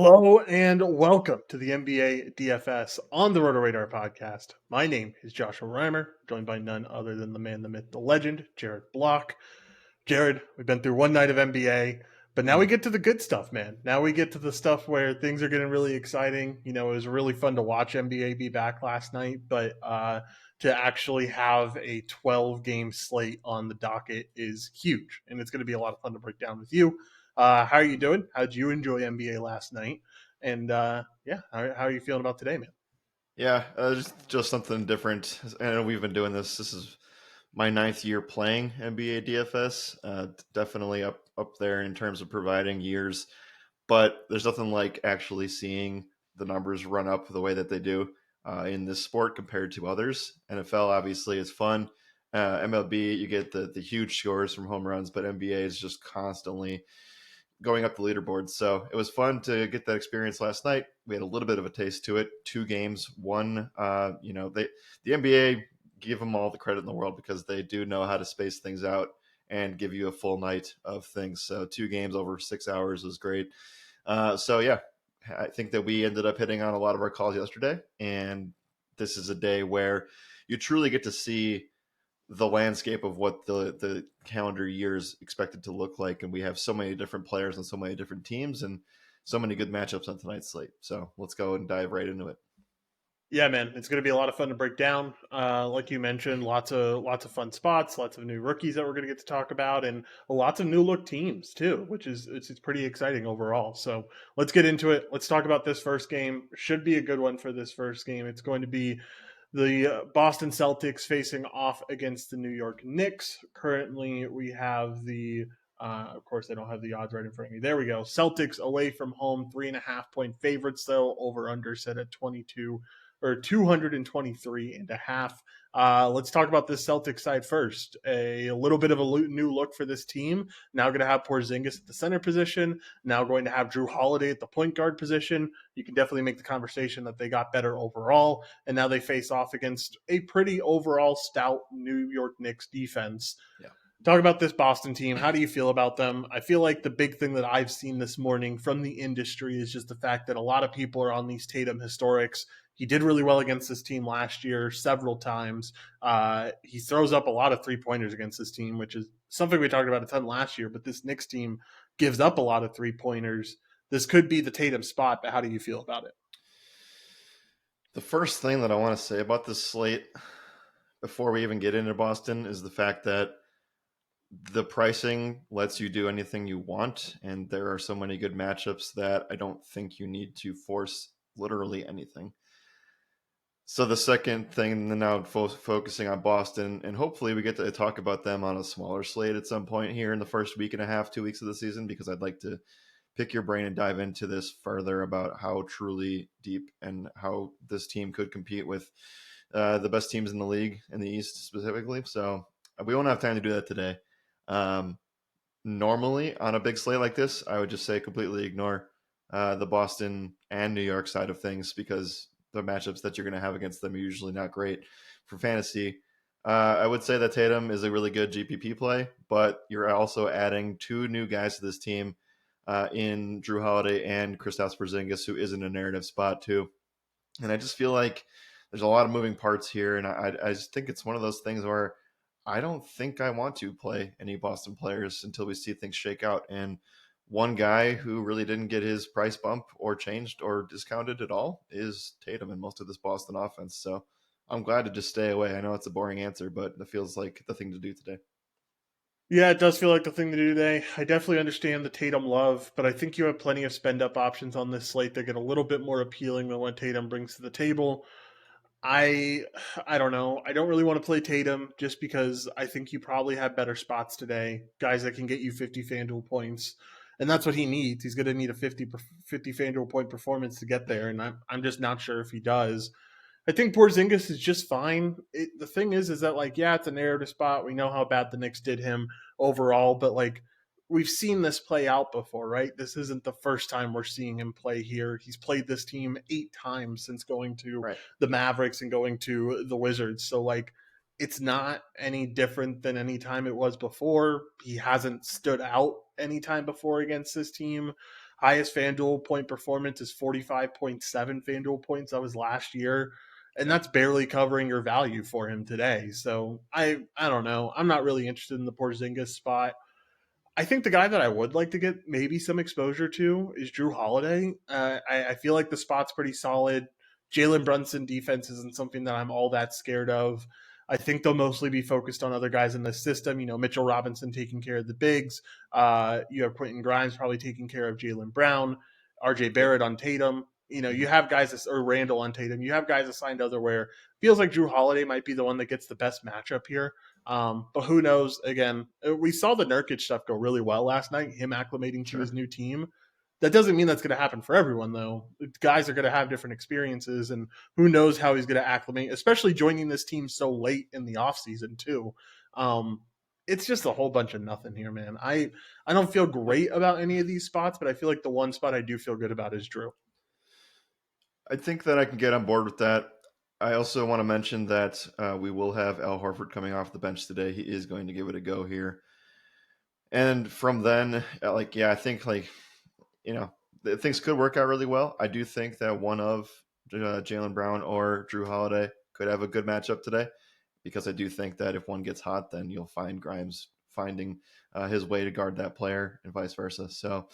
Hello and welcome to the NBA DFS on the RotoRadar podcast. My name is Joshua Riemer, joined by none other than the man, the myth, the legend, Jared Block. Jared, we've been through one night of NBA, but now we get to the good stuff, man. Now we get to the stuff where things are getting really exciting. You know, it was really fun to watch NBA be back last night, but to actually have a 12 game slate on the docket is huge, and it's going to be a lot of fun to break down with you. How are you doing? How did you enjoy NBA last night? And yeah, how are you feeling about today, man? Yeah, just something different. I know we've been doing this. This is my ninth year playing NBA DFS. Definitely up there in terms of providing years, but there's nothing like actually seeing the numbers run up the way that they do in this sport compared to others. NFL obviously is fun. MLB, you get the huge scores from home runs, but NBA is just constantly going up the leaderboard. So it was fun to get that experience last night. We had a little bit of a taste to it. Two games, one. The NBA, give them all the credit in the world because they do know how to space things out and give you a full night of things. So two games over 6 hours was great. So I think that we ended up hitting on a lot of our calls yesterday, and this is a day where you truly get to see the landscape of what the calendar year is expected to look like. And we have so many different players and so many different teams and so many good matchups on tonight's slate. So let's go and dive right into it. Yeah, man, it's going to be a lot of fun to break down. Like you mentioned, lots of fun spots, lots of new rookies that we're going to get to talk about, and lots of new look teams too, which is it's pretty exciting overall. So let's get into it. Let's talk about this first game. Should be a good one for this first game. It's going to be the Boston Celtics facing off against the New York Knicks. Currently, we have of course, I don't have the odds right in front of me. There we go. Celtics away from home, 3.5 point favorites, though. Over under set at 22 or 223 and a half. Let's talk about this Celtics side first. A little bit of a new look for this team. Now going to have Porzingis at the center position. Now going to have Drew Holiday at the point guard position. You can definitely make the conversation that they got better overall. And now they face off against a pretty overall stout New York Knicks defense. Yeah. Talk about this Boston team. How do you feel about them? I feel like the big thing that I've seen this morning from the industry is just the fact that a lot of people are on these Tatum historics. He did really well against this team last year several times. He throws up a lot of 3 pointers against this team, which is something we talked about a ton last year. But this Knicks team gives up a lot of 3 pointers. This could be the Tatum spot, but how do you feel about it? The first thing that I want to say about this slate before we even get into Boston is the fact that the pricing lets you do anything you want. And there are so many good matchups that I don't think you need to force literally anything. So the second thing, now focusing on Boston, and hopefully we get to talk about them on a smaller slate at some point here in the first week and a half, 2 weeks of the season, because I'd like to pick your brain and dive into this further about how truly deep and how this team could compete with the best teams in the league in the East specifically. So we won't have time to do that today. Um, Normally on a big slate like this, I would just say completely ignore the Boston and New York side of things because the matchups that you're going to have against them are usually not great for fantasy. I would say that Tatum is a really good GPP play, but you're also adding two new guys to this team in Drew Holiday and Kristaps Porzingis, who is in a narrative spot too. And I just feel like there's a lot of moving parts here, and I just think it's one of those things where I don't think I want to play any Boston players until we see things shake out. And one guy who really didn't get his price bump or changed or discounted at all is Tatum in most of this Boston offense. So I'm glad to just stay away. I know it's a boring answer, but it feels like the thing to do today. Yeah, it does feel like the thing to do today. I definitely understand the Tatum love, but I think you have plenty of spend up options on this slate that get a little bit more appealing than what Tatum brings to the table. I I don't know. I don't really want to play Tatum just because I think you probably have better spots today. Guys that can get you 50 FanDuel points. And that's what he needs. He's going to need a 50 FanDuel point performance to get there. And I'm just not sure if he does. I think Porzingis is just fine. The thing is that like, yeah, it's a narrative spot. We know how bad the Knicks did him overall, but like we've seen this play out before, right? This isn't the first time we're seeing him play here. He's played this team 8 times since going to Right. the Mavericks and going to the Wizards. So like it's not any different than any time it was before. He hasn't stood out any time before against this team. Highest FanDuel point performance is 45.7 FanDuel points. That was last year. And Yeah, that's barely covering your value for him today. So I don't know. I'm not really interested in the Porzingis spot. I think the guy that I would like to get maybe some exposure to is Drew Holiday. I feel like the spot's pretty solid. Jalen Brunson defense isn't something that I'm all that scared of. I think they'll mostly be focused on other guys in the system. You know, Mitchell Robinson taking care of the bigs. You have Quentin Grimes probably taking care of Jalen Brown, RJ yep. Barrett on Tatum. You know, Hmm. you have guys, or Randall on Tatum. You have guys assigned otherwhere. Feels like Drew Holiday might be the one that gets the best matchup here. But who knows? Again, we saw the Nurkic stuff go really well last night, him acclimating to Sure. his new team. That doesn't mean that's going to happen for everyone, though. Guys are going to have different experiences, and who knows how he's going to acclimate, especially joining this team so late in the offseason, too. Um, it's just a whole bunch of nothing here, man. I don't feel Yep. great about any of these spots, but I feel like the one spot I do feel good about is Drew. I think that I can get on board with that. I also want to mention that we will have Al Horford coming off the bench today. He is going to give it a go here. And from then, I think things could work out really well. I do think that one of Jalen Brown or Drew Holiday could have a good matchup today, because I do think that if one gets hot, then you'll find Grimes finding his way to guard that player and vice versa. So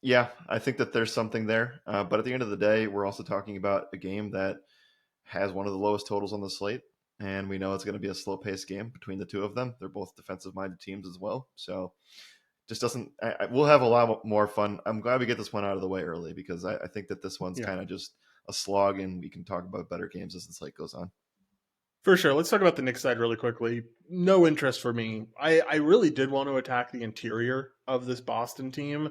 yeah, I think that there's something there. But at the end of the day, we're also talking about a game that has one of the lowest totals on the slate. And we know it's going to be a slow paced game between the two of them. They're both defensive minded teams as well. So just doesn't, we'll have a lot more fun. I'm glad we get this one out of the way early, because I think that this one's Yeah. kind of just a slog, and we can talk about better games as the slate goes on. For sure. Let's talk about the Knicks side really quickly. No interest for me. I really did want to attack the interior of this Boston team.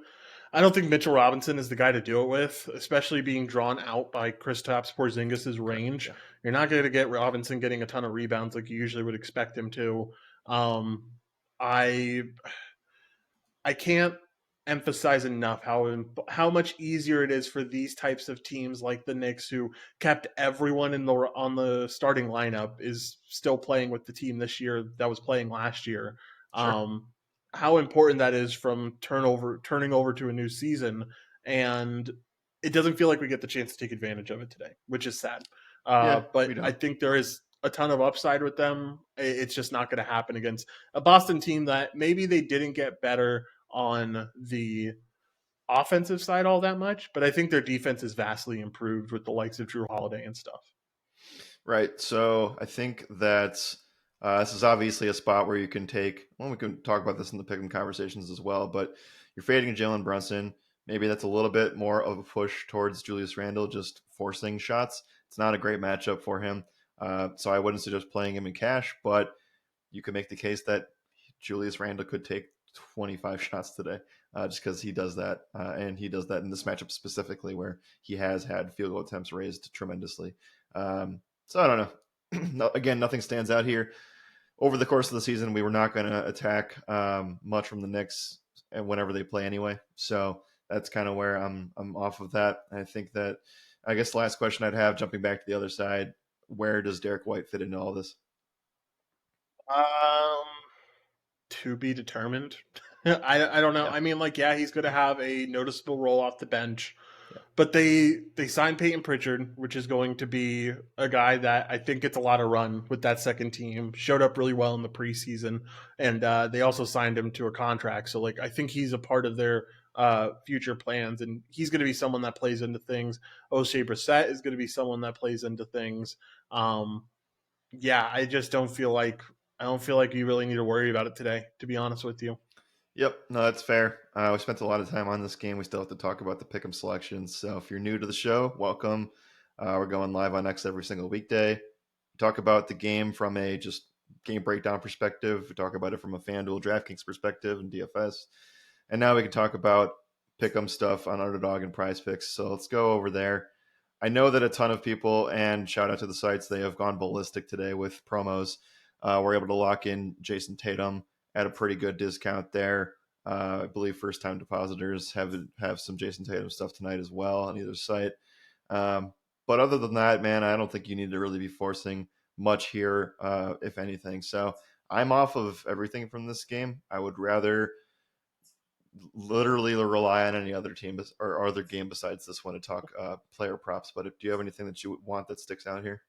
I don't think Mitchell Robinson is the guy to do it with, especially being drawn out by Kristaps Porzingis' Correct. range. Yeah. You're not going to get Robinson getting a ton of rebounds like you usually would expect him to. Um, I I can't emphasize enough how much easier it is for these types of teams like the Knicks, who kept everyone in the on the starting lineup, is still playing with the team this year that was playing last year. Sure. Um, how important that is from turning over to a new season, and it doesn't feel like we get the chance to take advantage of it today, which is sad. Yeah, we But I don't. think there is a ton of upside with them. It's just not going to happen against a Boston team that maybe they didn't get better on the offensive side all that much, but I think their defense is vastly improved with the likes of Drew Holiday and stuff. Right. So I think that this is obviously a spot where you can take, well, we can talk about this in the pick'em conversations as well, but you're fading Jalen Brunson. Maybe that's a little bit more of a push towards Julius Randle, just forcing shots. It's not a great matchup for him. So I wouldn't suggest playing him in cash, but you could make the case that Julius Randle could take 25 shots today, just because he does that. And he does that in this matchup specifically, where he has had field goal attempts raised tremendously. So I don't know. No, again, nothing stands out here. Over the course of the season, we were not going to attack much from the Knicks and whenever they play anyway. So that's kind of where I'm off of that. I think that, I guess the last question I'd have, jumping back to the other side, where does Derek White fit into all this? Um, to be determined. I don't know. Yeah, I mean, like, yeah, he's going to have a noticeable role off the bench, yeah, but they signed Peyton Pritchard, which is going to be a guy that I think gets a lot of run with that second team. Showed up really well in the preseason, and they also signed him to a contract. So, like, I think he's a part of their future plans, and he's going to be someone that plays into things. O'Shea Brissett is going to be someone that plays into things. Um, yeah, I don't feel like you really need to worry about it today, to be honest with you. yep. No, that's fair. We spent a lot of time on this game. We still have to talk about the pick'em selections. So if you're new to the show, welcome. We're going live on X every single weekday. We talk about the game from a just game breakdown perspective. We talk about it from a FanDuel, DraftKings perspective, and DFS. And now we can talk about pick'em stuff on Underdog and PrizePicks. So let's go over there. I know that a ton of people, and shout out to the sites, they have gone ballistic today with promos. We're able to lock in Jason Tatum at a pretty good discount there. I believe first time depositors have some Jason Tatum stuff tonight as well on either site. Um, but other than that, man, I don't think you need to really be forcing much here, if anything. So I'm off of everything from this game. I would rather literally rely on any other team or other game besides this one to talk player props. But do you have anything that you want that sticks out here?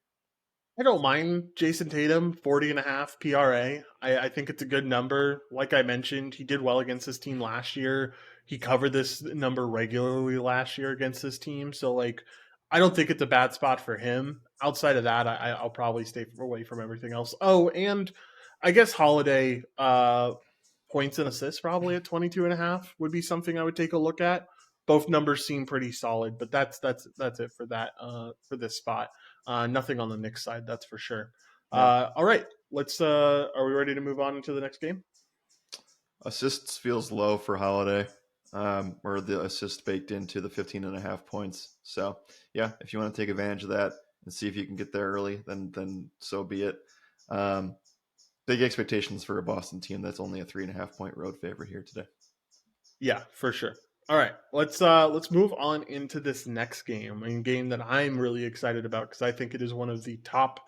I don't mind Jason Tatum, 40.5 PRA. I think it's a good number. Like I mentioned, he did well against this team last year. He covered this number regularly last year against this team. So, like, I don't think it's a bad spot for him. Outside of that, I'll probably stay away from everything else. Oh, and I guess Holiday points and assists probably at 22.5 would be something I would take a look at. Both numbers seem pretty solid, but that's it for that for this spot. Nothing on the Knicks side, that's for sure. Yeah. All right, let's. Are we ready to move on into the next game? Assists feels low for Holiday, or the assist baked into the 15.5 points. So yeah, if you want to take advantage of that and see if you can get there early, then so be it. Um, Big expectations for a Boston team that's only a 3.5 point road favorite here today. Yeah, for sure. All right, let's move on into this next game, a game that I'm really excited about because I think it is one of the top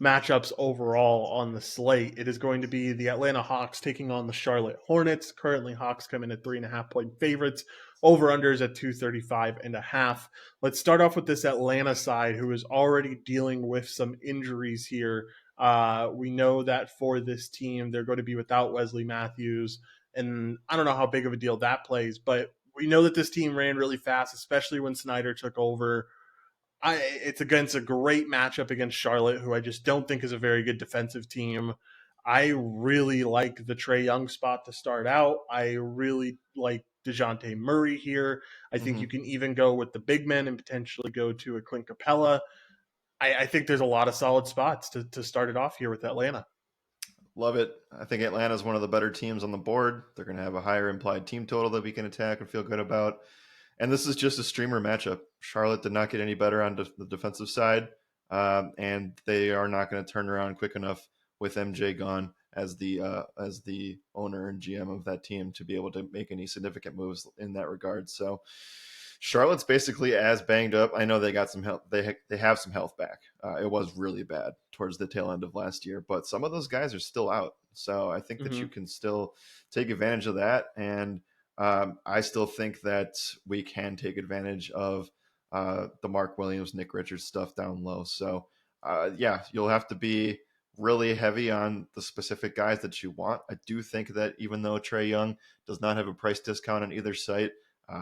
matchups overall on the slate. It is going to be the Atlanta Hawks taking on the Charlotte Hornets. Currently, Hawks come in at 3.5 point favorites. Over unders at 235.5. Let's start off with this Atlanta side, who is already dealing with some injuries here. We know that for this team, they're going to be without Wesley Matthews. And I don't know how big of a deal that plays, but we know that this team ran really fast, especially when Snyder took over. It's against a great matchup against Charlotte, who I just don't think is a very good defensive team. I really like the Trae Young spot to start out. I really like DeJounte Murray here. I think Mm-hmm. you can even go with the big men and potentially go to a Clint Capella. I think there's a lot of solid spots to start it off here with Atlanta. Love it. I think Atlanta's one of the better teams on the board. They're going to have a higher implied team total that we can attack and feel good about. And this is just a streamer matchup. Charlotte did not get any better on the defensive side, and they are not going to turn around quick enough with MJ gone as the owner and GM of that team to be able to make any significant moves in that regard. So Charlotte's basically as banged up. I know they got some help. They have some health back. It was really bad towards the tail end of last year, but some of those guys are still out. So I think that you Mm-hmm. can still take advantage of that. And I still think that we can take advantage of the Mark Williams, Nick Richards stuff down low. So yeah, you'll have to be really heavy on the specific guys that you want. I do think that even though Trae Young does not have a price discount on either site,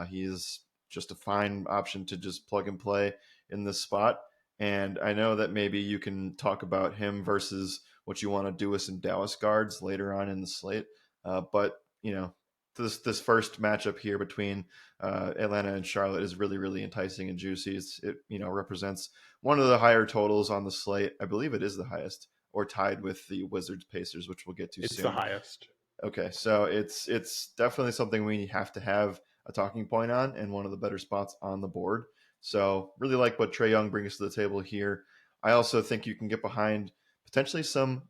he is just a fine option to just plug and play in this spot. And I know that maybe you can talk about him versus what you want to do with some Dallas guards later on in the slate. But you know, this first matchup here between Atlanta and Charlotte is really enticing and juicy. It represents one of the higher totals on the slate. I believe it is the highest, or tied with the Wizards Pacers, which we'll get to It's the soon. highest. Okay, so it's definitely something we have to have a talking point on, and one of the better spots on the board. So really like what Trae Young brings to the table here. I also think you can get behind potentially some.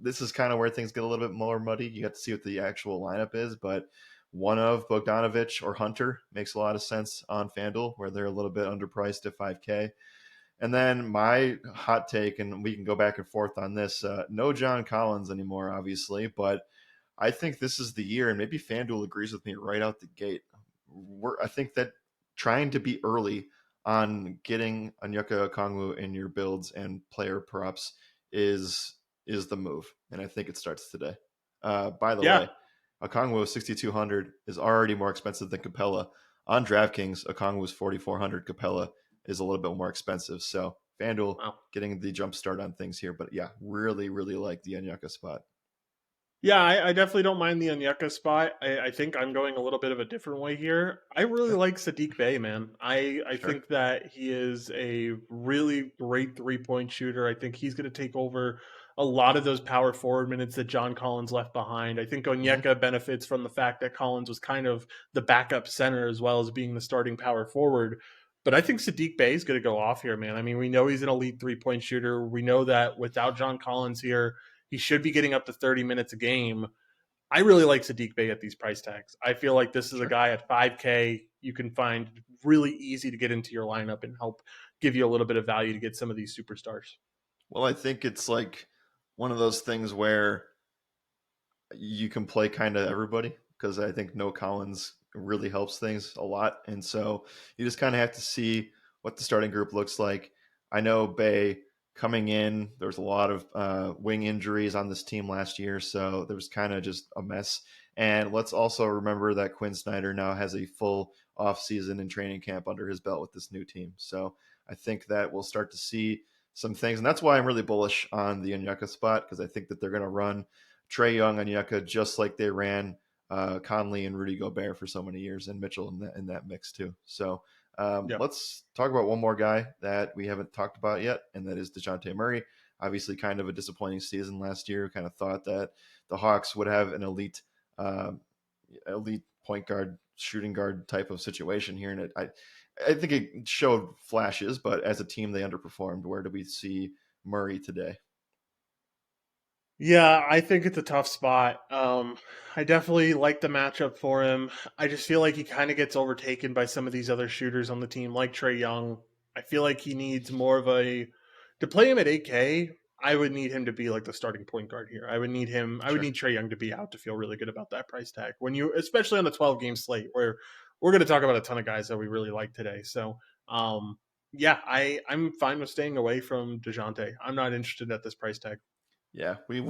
This is kind of where things get a little bit more muddy. You have to see what the actual lineup is, but one of Bogdanovich or Hunter makes a lot of sense on FanDuel, where they're a little bit underpriced at 5K. And then my hot take, and we can go back and forth on this. No John Collins anymore, obviously, but I think this is the year, and maybe FanDuel agrees with me right out the gate. I think that trying to be early on getting Onyeka Okongwu in your builds and player props is the move, and I think it starts today. By the Yeah. way, Okongwu 6,200 is already more expensive than Capella. On DraftKings, Okongwu's 4,400. Capella is a little bit more expensive. So FanDuel Wow. getting the jump start on things here, but yeah, really like the Onyeka spot. Yeah, I definitely don't mind the Onyeka spot. I think I'm going a little bit of a different way here. I really Sure. like Sadiq Bey, man. I Sure. think that he is a really great 3 point shooter. I think he's going to take over a lot of those power forward minutes that John Collins left behind. I think Mm-hmm. Onyeka benefits from the fact that Collins was kind of the backup center as well as being the starting power forward. But I think Sadiq Bey is going to go off here, man. I mean, we know he's an elite 3 point shooter. We know that without John Collins here, he should be getting up to 30 minutes a game. I really like Sadiq Bey at these price tags. I feel like this is a Sure. guy at 5K you can find really easy to get into your lineup and help give you a little bit of value to get some of these superstars. Well, I think it's like one of those things where you can play kind of everybody. because I think no Collins really helps things a lot. And so you just kind of have to see what the starting group looks like. I know Bay coming in, there's a lot of wing injuries on this team last year, so there was kind of just a mess. And let's also remember that Quinn Snyder now has a full offseason and training camp under his belt with this new team. So I think that we'll start to see some things. And that's why I'm really bullish on the Onyeka spot, because I think that they're going to run Trae Young, Onyeka, just like they ran Conley and Rudy Gobert for so many years, and Mitchell in that mix too. So Yeah. let's talk about one more guy that we haven't talked about yet, and that is DeJounte Murray. Obviously, kind of a disappointing season last year. Kind of thought that the Hawks would have an uh, elite point guard, shooting guard type of situation here, and I think it showed flashes, but as a team, they underperformed. Where do we see Murray today? Yeah, I think it's a tough spot. I definitely like the matchup for him. I just feel like he kind of gets overtaken by some of these other shooters on the team, like Trey Young. I feel like he needs more of a to play him at 8K. I would need him to be like the starting point guard here. I would need him. I would Sure. need Trey Young to be out to feel really good about that price tag. When you, especially on the 12 game slate, where we're going to talk about a ton of guys that we really like today. So, yeah, I'm fine with staying away from Dejounte. I'm not interested at this price tag. Yeah, we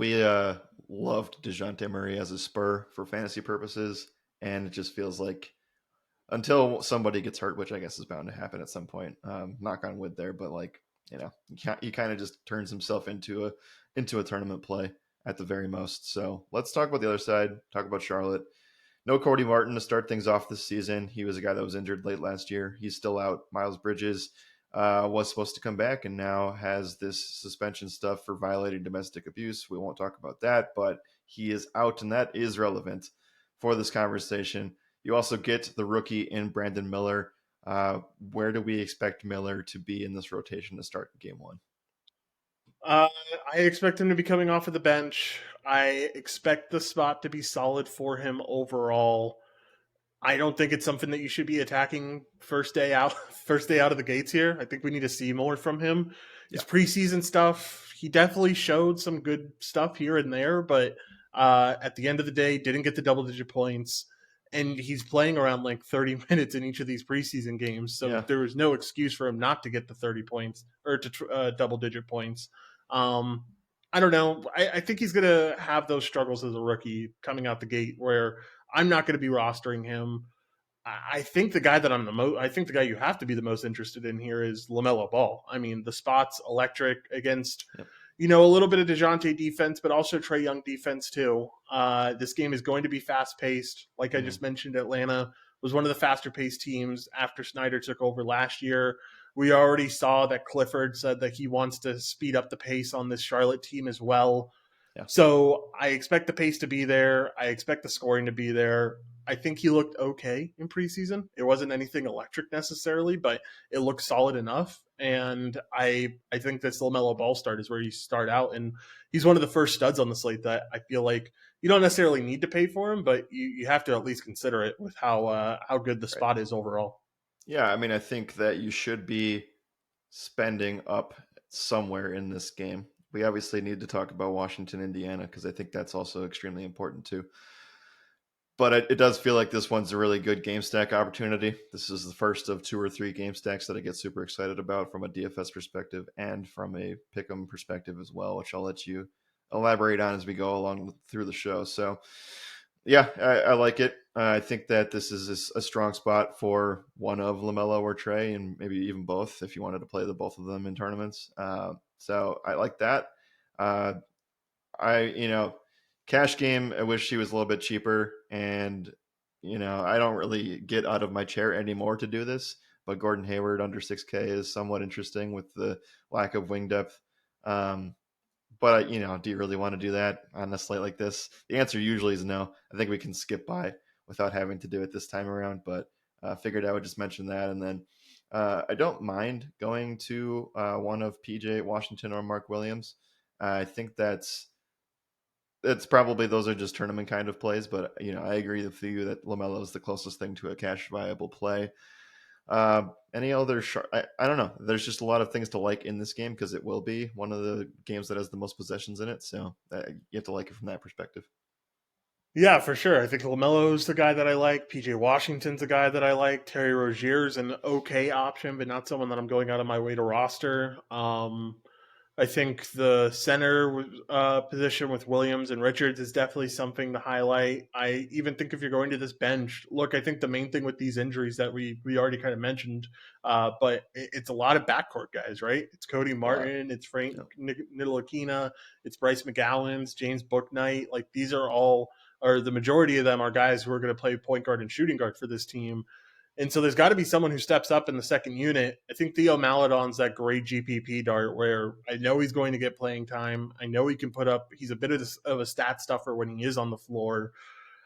loved Dejounte Murray as a Spur for fantasy purposes, and it just feels like until somebody gets hurt, which I guess is bound to happen at some point. Knock on wood there, but like he kind of just turns himself into a tournament play at the very most. So let's talk about the other side. Talk about Charlotte. No Cody Martin to start things off this season. He was a guy that was injured late last year. He's still out. Miles Bridges was supposed to come back and now has this suspension stuff for violating domestic abuse. We won't talk about that, but he is out, and that is relevant for this conversation. You also get the rookie in Brandon Miller. Where do we expect Miller to be in this rotation to start game one? Uh, I expect him to be coming off of the bench. I expect the spot to be solid for him overall. I don't think it's something that you should be attacking first day out, first day out of the gates here. I think we need to see more from him. His Yeah, preseason stuff, he definitely showed some good stuff here and there, but at the end of the day, didn't get the double digit points. And he's playing around like 30 minutes in each of these preseason games. So yeah, there was no excuse for him not to get the 30 points or to double digit points. Um, I don't know. I think he's going to have those struggles as a rookie coming out the gate where I'm not going to be rostering him. I think the guy that I'm the most, I think the guy you have to be the most interested in here is LaMelo Ball. I mean, the spot's electric against, yep, a little bit of DeJounte defense, but also Trey Young defense too. This game is going to be fast paced. Like I mm-hmm. just mentioned, Atlanta was one of the faster paced teams after Snyder took over last year. We already saw that Clifford said that he wants to speed up the pace on this Charlotte team as well. Yeah, So I expect the pace to be there. I expect the scoring to be there. I think he looked okay in preseason. It wasn't anything electric necessarily, but it looked solid enough. And I think this LaMelo Ball start is where you start out, and he's one of the first studs on the slate that I feel like you don't necessarily need to pay for him, but you have to at least consider it with how good the right. spot is overall. Yeah, I mean, I think that you should be spending up somewhere in this game. We obviously need to talk about Washington, Indiana, because I think that's also extremely important too. But it does feel like this one's a really good game stack opportunity. This is the first of two or three game stacks that I get super excited about from a DFS perspective and from a pick'em perspective as well, which I'll let you elaborate on as we go along through the show. So, yeah, I like it. I think that this is a strong spot for one of LaMelo or Trey, and maybe even both if you wanted to play the both of them in tournaments. So I like that. Uh, cash game, I wish he was a little bit cheaper. And, I don't really get out of my chair anymore to do this. But Gordon Hayward under 6K is somewhat interesting with the lack of wing depth. Um, but, do you really want to do that on a slate like this? The answer usually is no. I think we can skip by without having to do it this time around. But figured I would just mention that. And then I don't mind going to one of PJ Washington or Mark Williams. I think it's probably those are just tournament kind of plays, but I agree with you that Lamelo is the closest thing to a cash viable play. Any other? I don't know. There's just a lot of things to like in this game because it will be one of the games that has the most possessions in it. So you have to like it from that perspective. Yeah, for sure. I think LaMelo's the guy that I like. PJ Washington's the guy that I like. Terry Rozier's an okay option, but not someone that I'm going out of my way to roster. I think the center position with Williams and Richards is definitely something to highlight. I even think if you're going to this bench, look, I think the main thing with these injuries that we already kind of mentioned, but it's a lot of backcourt guys, right? It's Cody A lot. Martin, it's Frank Yep. Ntilikina, it's Bryce McGowan's, James Bouknight. Like these are all, or the majority of them are guys who are going to play point guard and shooting guard for this team. And so there's got to be someone who steps up in the second unit. I think Theo Maledon's that great GPP dart where I know he's going to get playing time. I know he can put up, he's a bit of a stat stuffer when he is on the floor.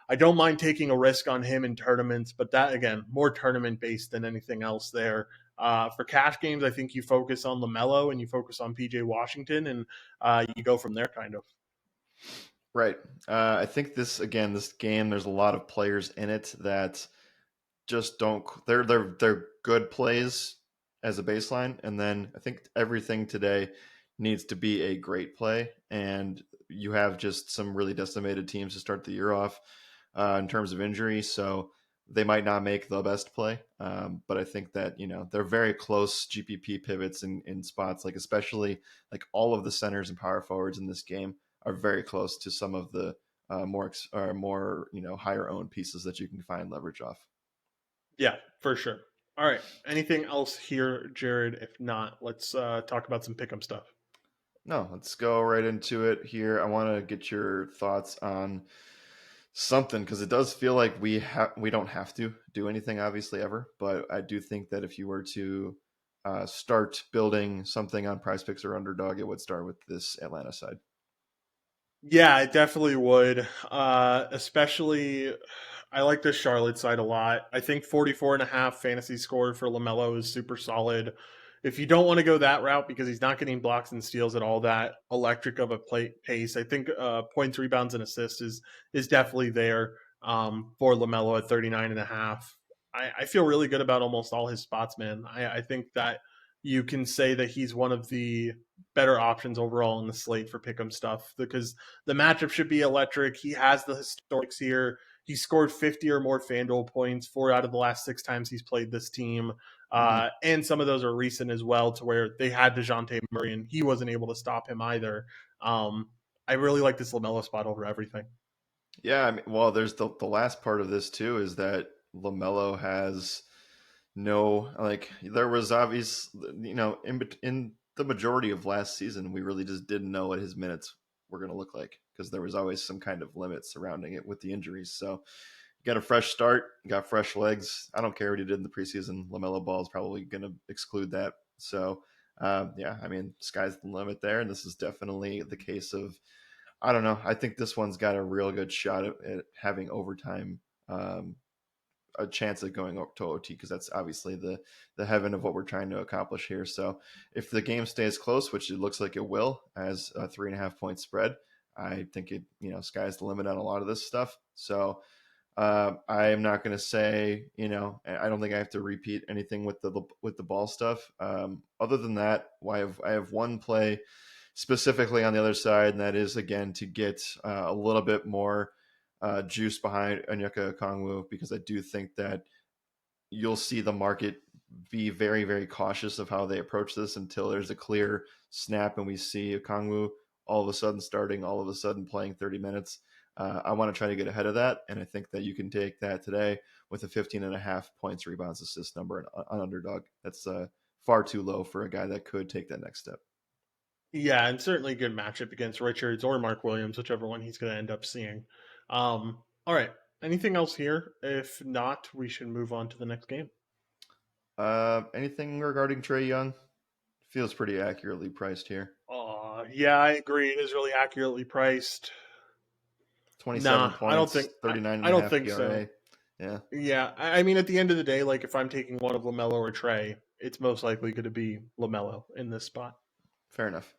I don't mind taking a risk on him in tournaments, but that, again, more tournament based than anything else there. For cash games, I think you focus on LaMelo and you focus on PJ Washington and you go from there kind of. Right. I think this game, there's a lot of players in it that just don't. They're good plays as a baseline, and then I think everything today needs to be a great play. And you have just some really decimated teams to start the year off in terms of injury, so they might not make the best play. But I think that they're very close GPP pivots in spots, like especially like all of the centers and power forwards in this game are very close to some of the more higher owned pieces that you can find leverage off. Yeah, for sure. All right. Anything else here, Jared? If not, let's talk about some pick'em stuff. No, let's go right into it here. I want to get your thoughts on something because it does feel like we don't have to do anything obviously ever, but I do think that if you were to start building something on Prize Picks or Underdog, it would start with this Atlanta side. Yeah, I definitely would. Especially, I like this Charlotte side a lot. I think 44.5 fantasy score for LaMelo is super solid. If you don't want to go that route because he's not getting blocks and steals at all that electric of a pace, I think points, rebounds, and assists is definitely there for LaMelo at 39.5. I feel really good about almost all his spots, man. I think that you can say that he's one of the better options overall in the slate for pick'em stuff because the matchup should be electric. He has the historics here. He scored 50 or more FanDuel points 4 out of the last 6 times he's played this team. Mm-hmm. And some of those are recent as well, to where they had DeJounte Murray and he wasn't able to stop him either. I really like this LaMelo spot over everything. Yeah, I mean, well, there's the last part of this too is that Lamelo has no like there was obvious in the majority of last season we really just didn't know what his minutes were going to look like because there was always some kind of limit surrounding it with the injuries. So you got a fresh start, you got fresh legs. I don't care what he did in the preseason. Lamelo Ball is probably going to exclude that. So yeah, I mean, sky's the limit there, and this is definitely the case of I don't know. I think this one's got a real good shot at having overtime, a chance at going to OT because that's obviously the heaven of what we're trying to accomplish here. So if the game stays close, which it looks like it will, as a 3.5 point spread, I think sky's the limit on a lot of this stuff. So I am not going to say I don't think I have to repeat anything with the ball stuff. Other than that, I have one play specifically on the other side, and that is again to get a little bit more juice behind Onyeka Okongwu because I do think that you'll see the market be very, very cautious of how they approach this until there's a clear snap and we see Okongwu all of a sudden starting, all of a sudden playing 30 minutes. I want to try to get ahead of that, and I think that you can take that today with a 15.5 points, rebounds, assist number on Underdog. That's far too low for a guy that could take that next step. Yeah, and certainly a good matchup against Richards or Mark Williams, whichever one he's going to end up seeing. All right. Anything else here? If not, we should move on to the next game. Anything regarding Trey Young? Feels pretty accurately priced here. Yeah, I agree. It is really accurately priced. 27 Nah, I don't points, think. thirty-nine I and a don't half think so. PRA. Yeah, Yeah, I mean, at the end of the day, like if I'm taking one of Lamelo or Trey, it's most likely going to be Lamelo in this spot. fair enough.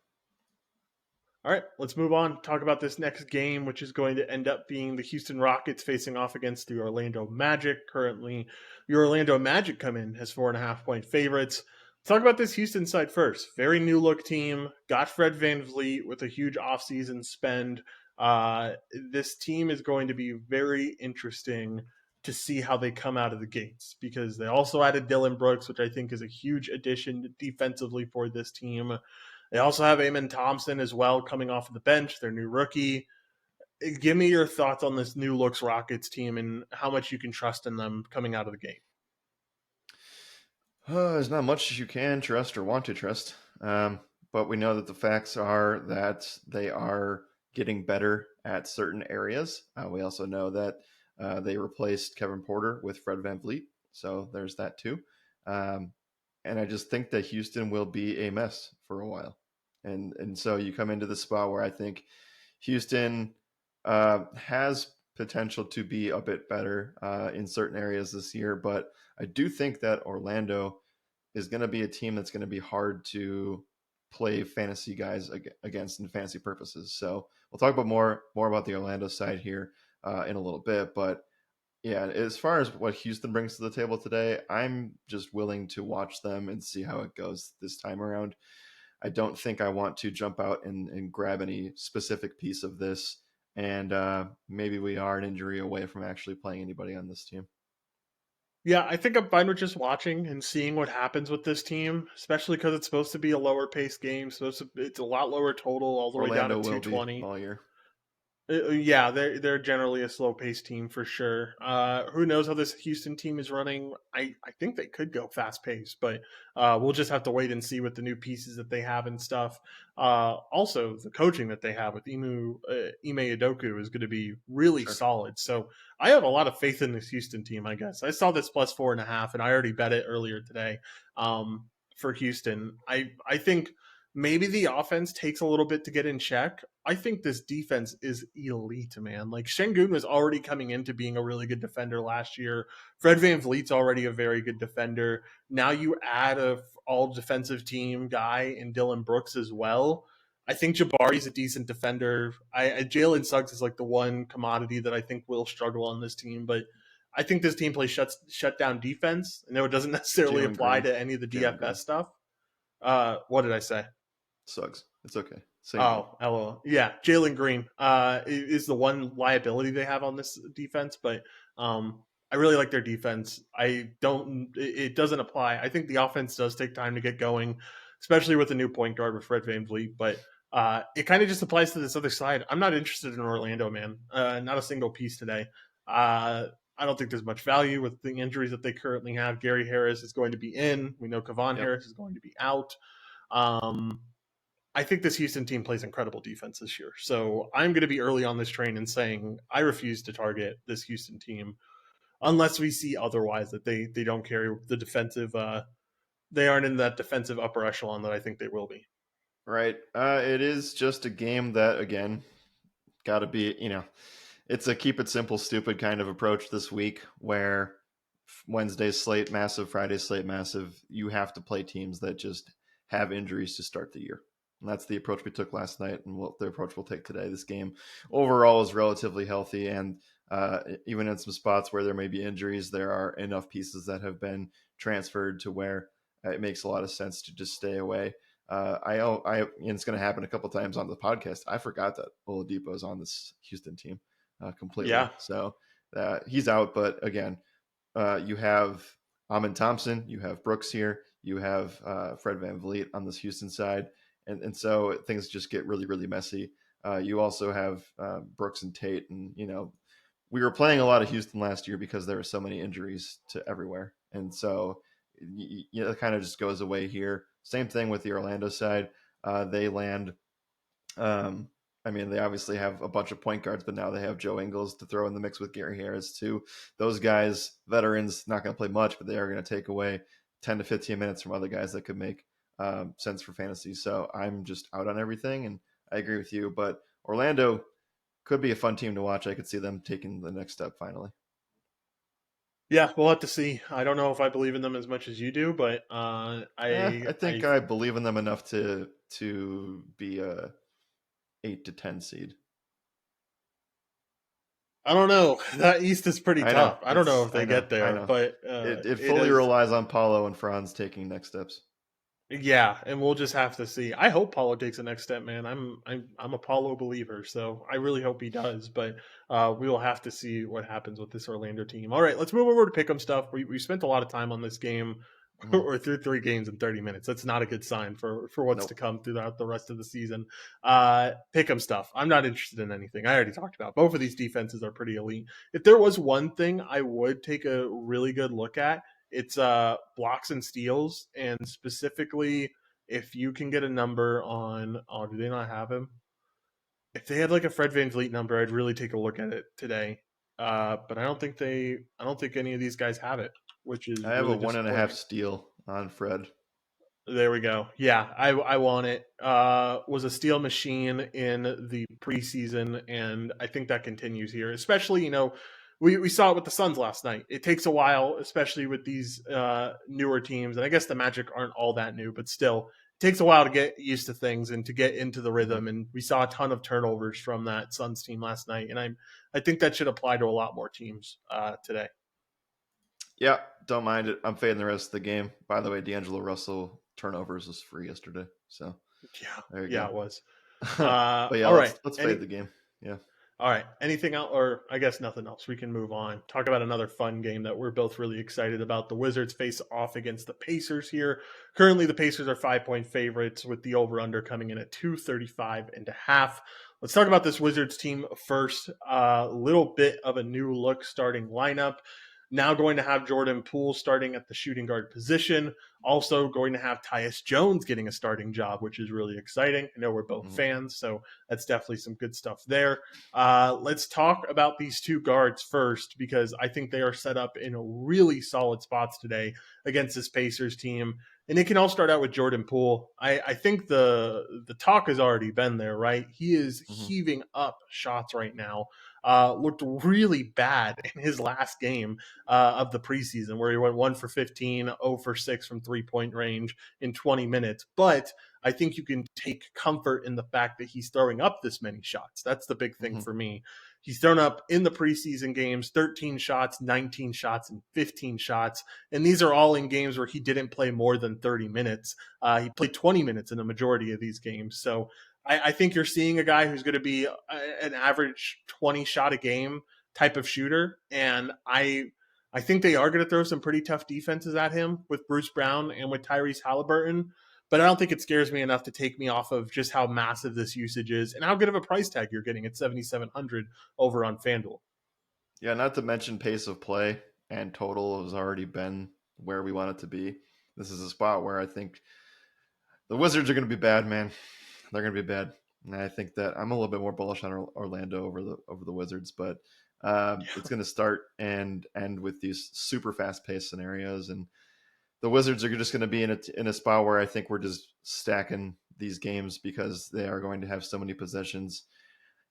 All right, let's move on. Talk about this next game, which is going to end up being the Houston Rockets facing off against the Orlando Magic. Currently, the Orlando Magic come in as 4.5 point favorites. Let's talk about this Houston side first. Very new look team. Got Fred VanVleet with a huge offseason spend. Uh, this team is going to be very interesting to see how they come out of the gates because they also added Dylan Brooks, which I think is a huge addition defensively for this team. They also have Amen Thompson as well coming off of the bench, their new rookie. Give me your thoughts on this new looks Rockets team and how much you can trust in them coming out of the gate. There's not much you can trust or want to trust, but we know that the facts are that they are getting better at certain areas. We also know that they replaced Kevin Porter with Fred VanVleet, so there's that too. Um, and I just think that Houston will be a mess for a while, and so you come into the spot where I think Houston has potential to be a bit better in certain areas this year, but I do think that Orlando is going to be a team that's going to be hard to play fantasy guys against in fantasy purposes. So we'll talk about more about the Orlando side here in a little bit, but yeah, as far as what Houston brings to the table today, I'm just willing to watch them and see how it goes this time around. I don't think I want to jump out and grab any specific piece of this. And maybe we are an injury away from actually playing anybody on this team. Yeah, I think I'm fine with just watching and seeing what happens with this team, especially because it's supposed to be a lower paced game. It's a lot lower total, all the way down to Orlando will be 220. all year. Yeah, they're generally a slow paced team for sure. Who knows how this Houston team is running? I think they could go fast paced, but we'll just have to wait and see with the new pieces that they have and stuff. Also, the coaching that they have with Ime Udoka is going to be really Sure. solid. So I have a lot of faith in this Houston team. I guess I saw this plus 4.5, and I already bet it earlier today for Houston. I think maybe the offense takes a little bit to get in check. I think this defense is elite, man. Like Şengün was already coming into being a really good defender last year. Fred VanVleet's already a very good defender. Now you add a all defensive team guy in Dylan Brooks as well. I think Jabari's a decent defender. Jalen Suggs is like the one commodity that I think will struggle on this team, but I think this team plays shut down defense, and it doesn't necessarily Jalen apply Green. to any of the Jalen DFS Green. stuff. What did I say? Suggs. It's okay. Same thing. Oh, LOL. Yeah, Jalen Green is the one liability they have on this defense, but I really like their defense. I don't. It doesn't apply. I think the offense does take time to get going, especially with the new point guard with Fred VanVleet. But it kind of just applies to this other side. I'm not interested in Orlando, man. Not a single piece today. I don't think there's much value with the injuries that they currently have. Gary Harris is going to be in. We know Kevon Yep. Harris is going to be out. Um, I think this Houston team plays incredible defense this year. So I'm going to be early on this train and saying I refuse to target this Houston team unless we see otherwise that they don't carry the defensive. They aren't in that defensive upper echelon that I think they will be. Right. It is just a game that, again, got to be, it's a keep it simple, stupid kind of approach this week where Wednesday's slate massive, Friday's slate massive. You have to play teams that just have injuries to start the year. And that's the approach we took last night and what the approach we'll take today. This game overall is relatively healthy. And even in some spots where there may be injuries, there are enough pieces that have been transferred to where it makes a lot of sense to just stay away. And it's going to happen a couple times on the podcast. I forgot that Oladipo is on this Houston team completely. Yeah, So he's out. But again, you have Amin Thompson, you have Brooks here, you have Fred VanVleet on this Houston side. And so things just get really, really messy. You also have Brooks and Tate. And, we were playing a lot of Houston last year because there were so many injuries to everywhere. And so it kind of just goes away here. Same thing with the Orlando side. They land. Um, I mean, they obviously have a bunch of point guards, but now they have Joe Ingles to throw in the mix with Gary Harris too. Those guys, veterans, not going to play much, but they are going to take away 10 to 15 minutes from other guys that could make sense for fantasy. So I'm just out on everything, and I agree with you. But Orlando could be a fun team to watch. I could see them taking the next step finally. yeah, we'll have to see. I don't know if I believe in them as much as you do, but I think I believe in them enough to be a 8 to 10 seed. I don't know. That East is pretty I know tough. I don't know if I they know. get I there, know. but It it fully is. relies on Paulo and Franz taking next steps. Yeah, and we'll just have to see. I hope Paulo takes the next step, man. I'm a Paulo believer, so I really hope he does. But we will have to see what happens with this Orlando team. All right, let's move over to pick'em stuff. We spent a lot of time on this game. Mhm. Or through 3 games in 30 minutes. That's not a good sign for what's to Nope. come throughout the rest of the season. Pick'em stuff. I'm not interested in anything. I already talked about. Both of these defenses are pretty elite. If there was one thing I would take a really good look at, it's blocks and steals, and specifically if you can get a number on, oh, do they not have him? If they had like a Fred VanVleet number, I'd really take a look at it today. But I don't think any of these guys have it, which is I have a really 1.5 disappointing. steal on Fred. There we go. Yeah, I want it. Was a steal machine in the preseason, and I think that continues here. Especially, we saw it with the Suns last night. It takes a while, especially with these newer teams, and I guess the Magic aren't all that new, but still, it takes a while to get used to things and to get into the Mhm. rhythm. And we saw a ton of turnovers from that Suns team last night, and I think that should apply to a lot more teams today. Yeah, don't mind it. I'm fading the rest of the game. By the way, D'Angelo Russell turnovers was free yesterday, so Yeah, there you yeah, go. it was. But yeah, All right. let's fade Any the game. Yeah. All right. Anything else, or I guess nothing else? We can move on. Talk about another fun game that we're both really excited about. The Wizards face off against the Pacers here. Currently, the Pacers are 5-point favorites with the over under coming in at 235 and a half. Let's talk about this Wizards team first. A little bit of a new look starting lineup. Now going to have Jordan Poole starting at the shooting guard position. Also going to have Tyus Jones getting a starting job, which is really exciting. I know we're both Mhm. fans, so that's definitely some good stuff there. Let's talk about these two guards first because I think they are set up in really solid spots today against this Pacers team. And it can all start out with Jordan Poole. I think the talk has already been there, right? He is Mhm. heaving up shots right now. Looked really bad in his last game of the preseason, where he went 1 for 15, 0 for 6 from 3 point range in 20 minutes. But I think you can take comfort in the fact that he's throwing up this many shots. That's the big thing Mhm. for me. He's thrown up in the preseason games 13 shots, 19 shots, and 15 shots. And these are all in games where he didn't play more than 30 minutes. He played 20 minutes in the majority of these games. So I think you're seeing a guy who's going to be an average 20 shot a game type of shooter. And I think they are going to throw some pretty tough defenses at him with Bruce Brown and with Tyrese Halliburton, but I don't think it scares me enough to take me off of just how massive this usage is and how good of a price tag you're getting at 7,700 over on FanDuel. Yeah, not to mention pace of play and total has already been where we want it to be. This is a spot where I think the Wizards are going to be bad, man. They're going to be bad, and I think that I'm a little bit more bullish on Orlando over the Wizards, but it's going to start and end with these super fast paced scenarios, and the Wizards are just going to be in a spot where I think we're just stacking these games because they are going to have so many possessions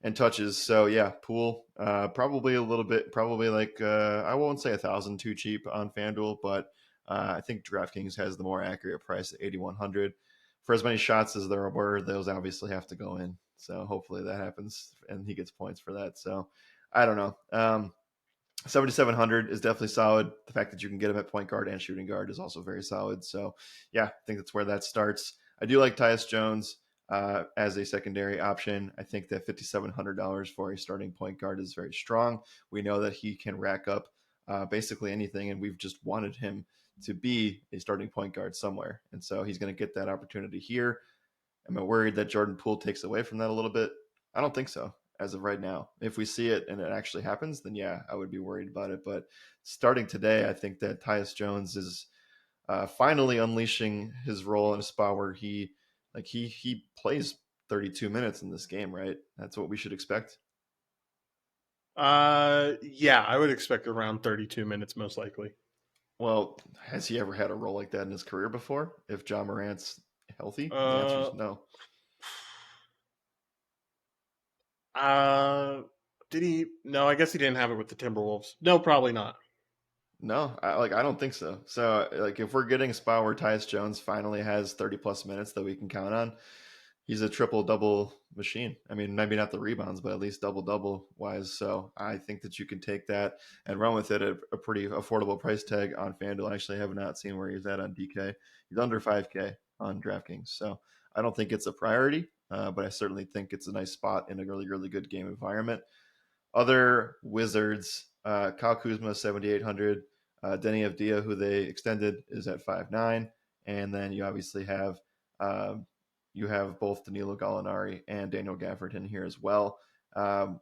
and touches. So yeah, Pool probably a little bit, probably like I won't say 1,000 too cheap on FanDuel, but I think DraftKings has the more accurate price at 8,100. For as many shots as there were, those obviously have to go in. So hopefully that happens, and he gets points for that. So I don't know. 7,700 is definitely solid. The fact that you can get him at point guard and shooting guard is also very solid. So, yeah, I think that's where that starts. I do like Tyus Jones as a secondary option. I think that $5,700 for a starting point guard is very strong. We know that he can rack up basically anything, and we've just wanted him to be a starting point guard somewhere. And so he's going to get that opportunity here. Am I worried that Jordan Poole takes away from that a little bit? I don't think so as of right now. If we see it and it actually happens, then yeah, I would be worried about it. But starting today, I think that Tyus Jones is finally unleashing his role in a spot where he plays 32 minutes in this game, right? That's what we should expect. Yeah, I would expect around 32 minutes most likely. Well, has he ever had a role like that in his career before? If John Morant's healthy, the answer Uh, is no. uh, did he? No, I guess he didn't have it with the Timberwolves. No, probably not. No, I don't think so. So like if we're getting a spot where Tyus Jones finally has 30 plus minutes that we can count on, he's a triple double machine. I mean, maybe not the rebounds, but at least double double wise. So I think that you can take that and run with it at a pretty affordable price tag on FanDuel. I actually have not seen where he's at on DK. He's under 5K. on DraftKings. So I don't think it's a priority, but I certainly think it's a nice spot in a really, really good game environment. Other Wizards, Kyle Kuzma, 7,800. Denny Avdia, who they extended, is at 5,900. And then you obviously have both Danilo Gallinari and Daniel Gafford in here as well.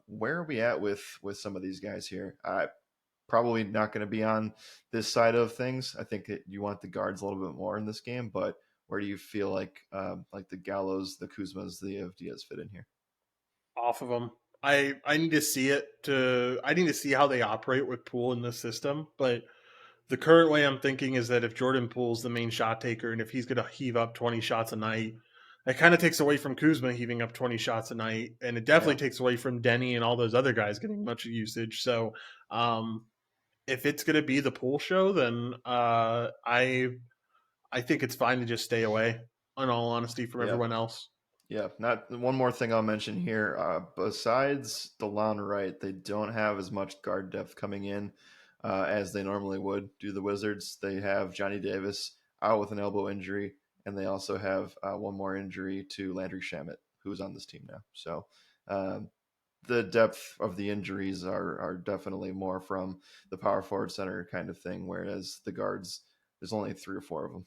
Where are we at with some of these guys here? Probably not going to be on this side of things. I think that you want the guards a little bit more in this game, but where do you feel like the Gallos, the Kuzmas, the Avdias fit in here? Off of them. I need to see it to I need to see how they operate with Poole in this system. But the current way I'm thinking is that if Jordan Poole's the main shot taker and if he's going to heave up 20 shots a night, that kind of takes away from Kuzma heaving up 20 shots a night, and it definitely Yeah. takes away from Denny and all those other guys getting much usage. So um, if it's going to be the Poole show, then I think it's fine to just stay away. In all honesty, from Yeah. everyone else. Yeah, not one more thing I'll mention here. Besides DeLon Wright, they don't have as much guard depth coming in as they normally would do. The Wizards, they have Johnny Davis out with an elbow injury, and they also have one more injury to Landry Shamet, who's on this team now. So um, the depth of the injuries are definitely more from the power forward center kind of thing, whereas the guards, there's only 3 or 4 of them.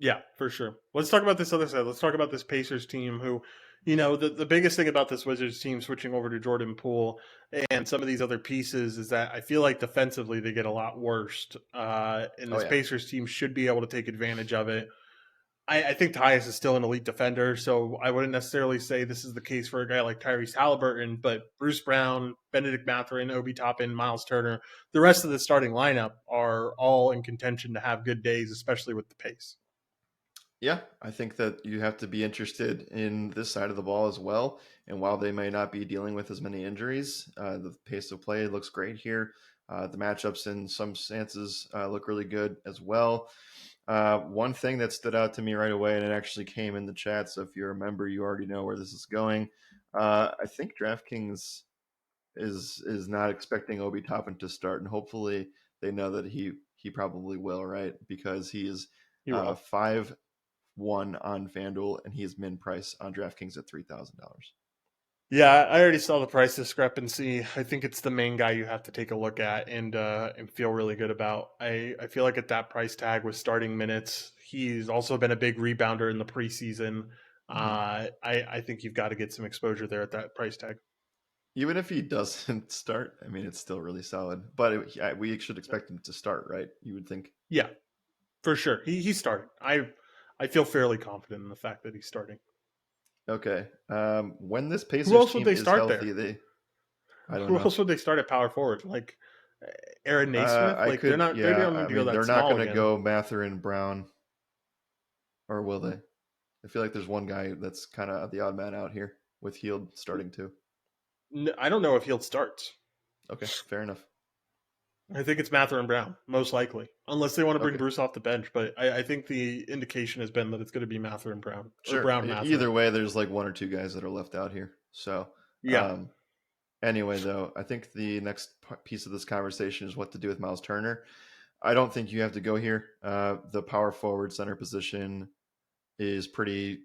Yeah, for sure. Let's talk about this other side. Let's talk about this Pacers team who, the biggest thing about this Wizards team switching over to Jordan Poole and some of these other pieces is that I feel like defensively they get a lot worse. And Oh this yeah. Pacers team should be able to take advantage of it. I think Tyus is still an elite defender, so I wouldn't necessarily say this is the case for a guy like Tyrese Halliburton, but Bruce Brown, Benedict Mathurin, Obi Toppin, Miles Turner, the rest of the starting lineup are all in contention to have good days, especially with the pace. Yeah, I think that you have to be interested in this side of the ball as well. And while they may not be dealing with as many injuries, the pace of play looks great here. The matchups in some stances look really good as well. One thing that stood out to me right away, and it actually came in the chat, so if you're a member, you already know where this is going. I think DraftKings is not expecting Obi Toppin to start, and hopefully they know that he probably will, right? Because he is He will. 5-1 on FanDuel, and he is min price on DraftKings at $3,000. Yeah, I already saw the price discrepancy. I think it's the main guy you have to take a look at and feel really good about. I feel like at that price tag with starting minutes, he's also been a big rebounder in the preseason. Mhm. I think you've got to get some exposure there at that price tag. Even if he doesn't start, I mean, it's still really solid. But we should expect him to start, right? You would think. Yeah, for sure. He's starting. I feel fairly confident in the fact that he's starting. Okay. When this Who Pacers else would team they is start healthy, there? I don't Who know. else would they start at power forward? Like Aaron Naismith? I Like they're could, not. They yeah. don't I need to go mean, that they're not small going to again. go Mathurin Brown, or will they? I feel like there's one guy that's kind of the odd man out here with Heald starting too. I don't know if Heald starts. Okay, fair enough. I think it's Mather and Brown, most likely, unless they want to bring Okay, Bruce off the bench. But I think the indication has been that it's going to be Mather and Brown or sure. Brown Mather. Either way, there's like 1 or 2 guys that are left out here. So, Yeah, um, anyway, though, I think the next piece of this conversation is what to do with Miles Turner. I don't think you have to go here. The power forward center position is pretty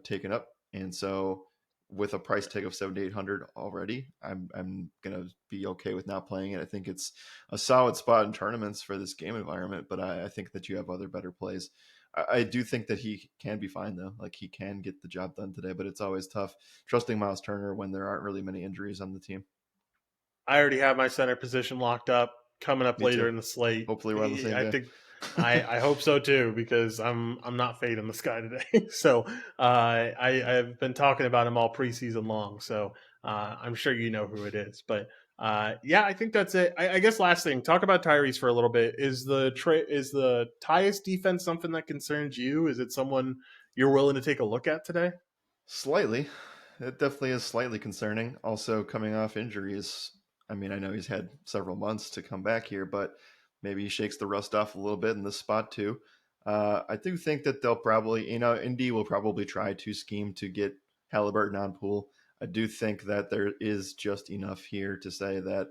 taken up, and so with a price tag of 7,800 already, I'm gonna be okay with not playing it. I think it's a solid spot in tournaments for this game environment, but I think that you have other better plays. I do think that he can be fine though, like he can get the job done today, but it's always tough trusting Miles Turner when there aren't really many injuries on the team. I already have my center position locked up. Coming up Me later too. in the slate, Hopefully, we're on the same I day. think I hope so too because I'm not fading this guy today. So I've been talking about him all preseason long. So I'm sure you know who it is. But yeah, I think that's it. I guess last thing, talk about Tyrese for a little bit. Is the Tyus defense something that concerns you? Is it someone you're willing to take a look at today? Slightly. It definitely is slightly concerning. Also, coming off injuries. I mean, I know he's had several months to come back here, but maybe he shakes the rust off a little bit in this spot too. I do think that they'll probably, Indy will probably try to scheme to get Halliburton on pool. I do think that there is just enough here to say that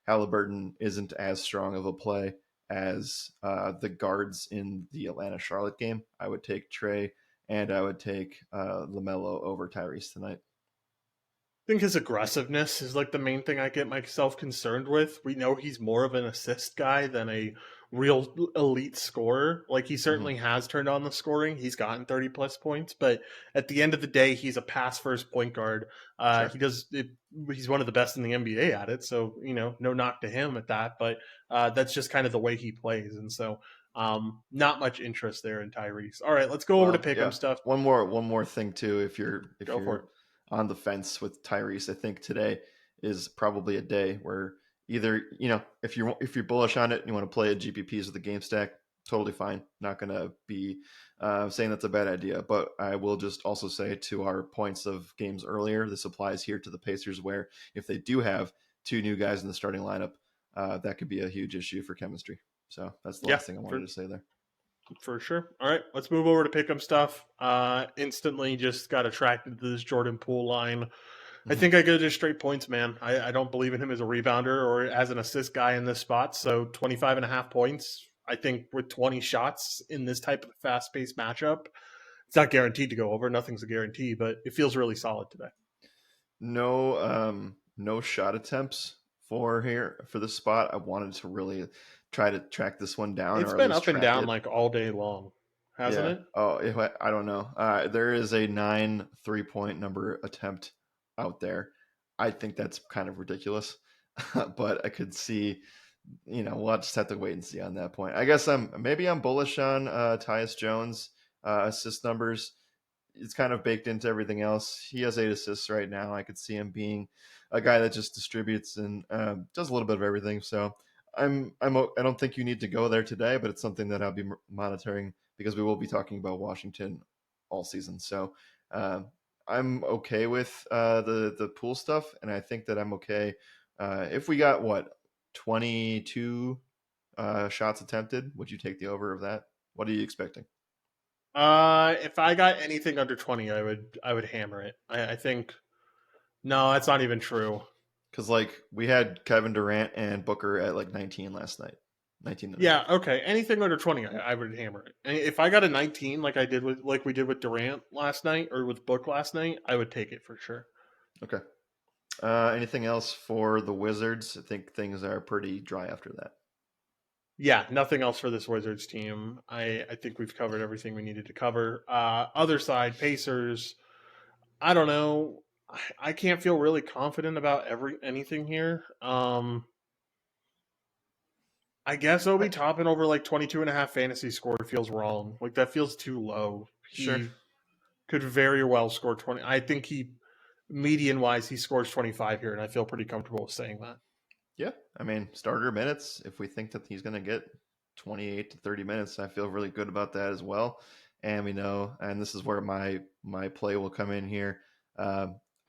Halliburton isn't as strong of a play as the guards in the Atlanta Charlotte game. I would take Trey and I would take LaMelo over Tyrese tonight. I think his aggressiveness is like the main thing I get myself concerned with. We know he's more of an assist guy than a real elite scorer. Like he Mm-hmm. certainly has turned on the scoring. He's gotten 30 plus points, but at the end of the day, he's a pass first point guard. Sure. He does it, he's one of the best in the NBA at it. So, no knock to him at that, but that's just kind of the way he plays. And so, not much interest there in Tyrese. All right, let's go over to Well, pick him yeah. stuff. One more thing too. If Go for you're it. on the fence with Tyrese, I think today is probably a day where either if you're bullish on it and you want to play a GPPs with the game stack, totally fine. Not gonna be saying that's a bad idea, but I will just also say to our points of games earlier, this applies here to the Pacers, where if they do have two new guys in the starting lineup, that could be a huge issue for chemistry. So that's the Yeah, last thing I for, wanted to say there. For sure. All right, let's move over to pick'em stuff. Instantly just got attracted to this Jordan Poole line. I Mhm. think I go just straight points, man. I don't believe in him as a rebounder or as an assist guy in this spot. So 25 and a half points. I think with 20 shots in this type of fast paced matchup, it's not guaranteed to go over. Nothing's a guarantee, but it feels really solid today. No shot attempts for this spot. I wanted to really try to track this one down, It's or at been least up and track down it. like all day long, hasn't Yeah. it? Oh, if I don't know. There is a 9 3-point number attempt out there. I think that's kind of ridiculous, but I could see. We'll just have to wait and see on that point. I guess I'm bullish on Tyus Jones assist numbers. It's kind of baked into everything else. He has 8 assists right now. I could see him being a guy that just distributes and does a little bit of everything. So I don't think you need to go there today, but it's something that I'll be monitoring because we will be talking about Washington all season. So I'm okay with the pool stuff, and I think that I'm okay if we got 22 shots attempted. Would you take the over of that? What are you expecting? If I got anything under 20, I would hammer it. I think no, that's not even true. Because we had Kevin Durant and Booker at 19 last night, 19 and a Yeah, half. okay. Anything under 20, I would hammer it. And if I got a 19 like we did with Durant last night or with Book last night, I would take it for sure. Okay. Anything else for the Wizards? I think things are pretty dry after that. Yeah, nothing else for this Wizards team. I think we've covered everything we needed to cover. Other side, Pacers. I don't know. I can't feel really confident about anything here. I guess Obi I, Toppin over like 22 and a half fantasy score feels wrong. Like that feels too low. sure. He could very well score 20. I think median wise, he scores 25 here, and I feel pretty comfortable with saying that. Yeah. I mean, starter minutes, if we think that he's going to get 28 to 30 minutes, I feel really good about that as well. And we know, and this is where my play will come in here.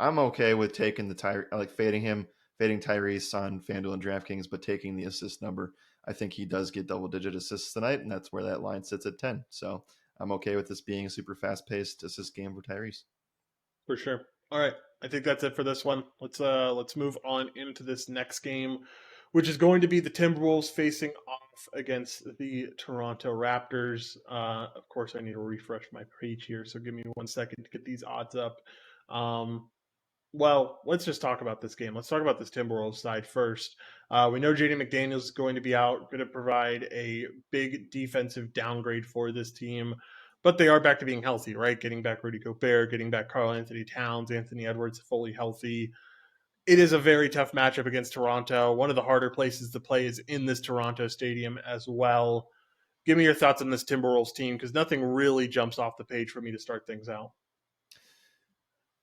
I'm okay with taking fading Tyrese on FanDuel and DraftKings, but taking the assist number. I think he does get double digit assists tonight, and that's where that line sits at 10. So I'm okay with this being a super fast paced assist game for Tyrese. For sure. All right. I think that's it for this one. Let's move on into this next game, which is going to be the Timberwolves facing off against the Toronto Raptors. Of course, I need to refresh my page here, so give me 1 second to get these odds up. Um, Well, let's just talk about this game. Let's talk about this Timberwolves side first. We know Jaden McDaniels is going to be out, going to provide a big defensive downgrade for this team, but they are back to being healthy, right? Getting back Rudy Gobert, getting back Karl Anthony Towns, Anthony Edwards fully healthy. It is a very tough matchup against Toronto. One of the harder places to play is in this Toronto stadium as well. Give me your thoughts on this Timberwolves team because nothing really jumps off the page for me to start things out.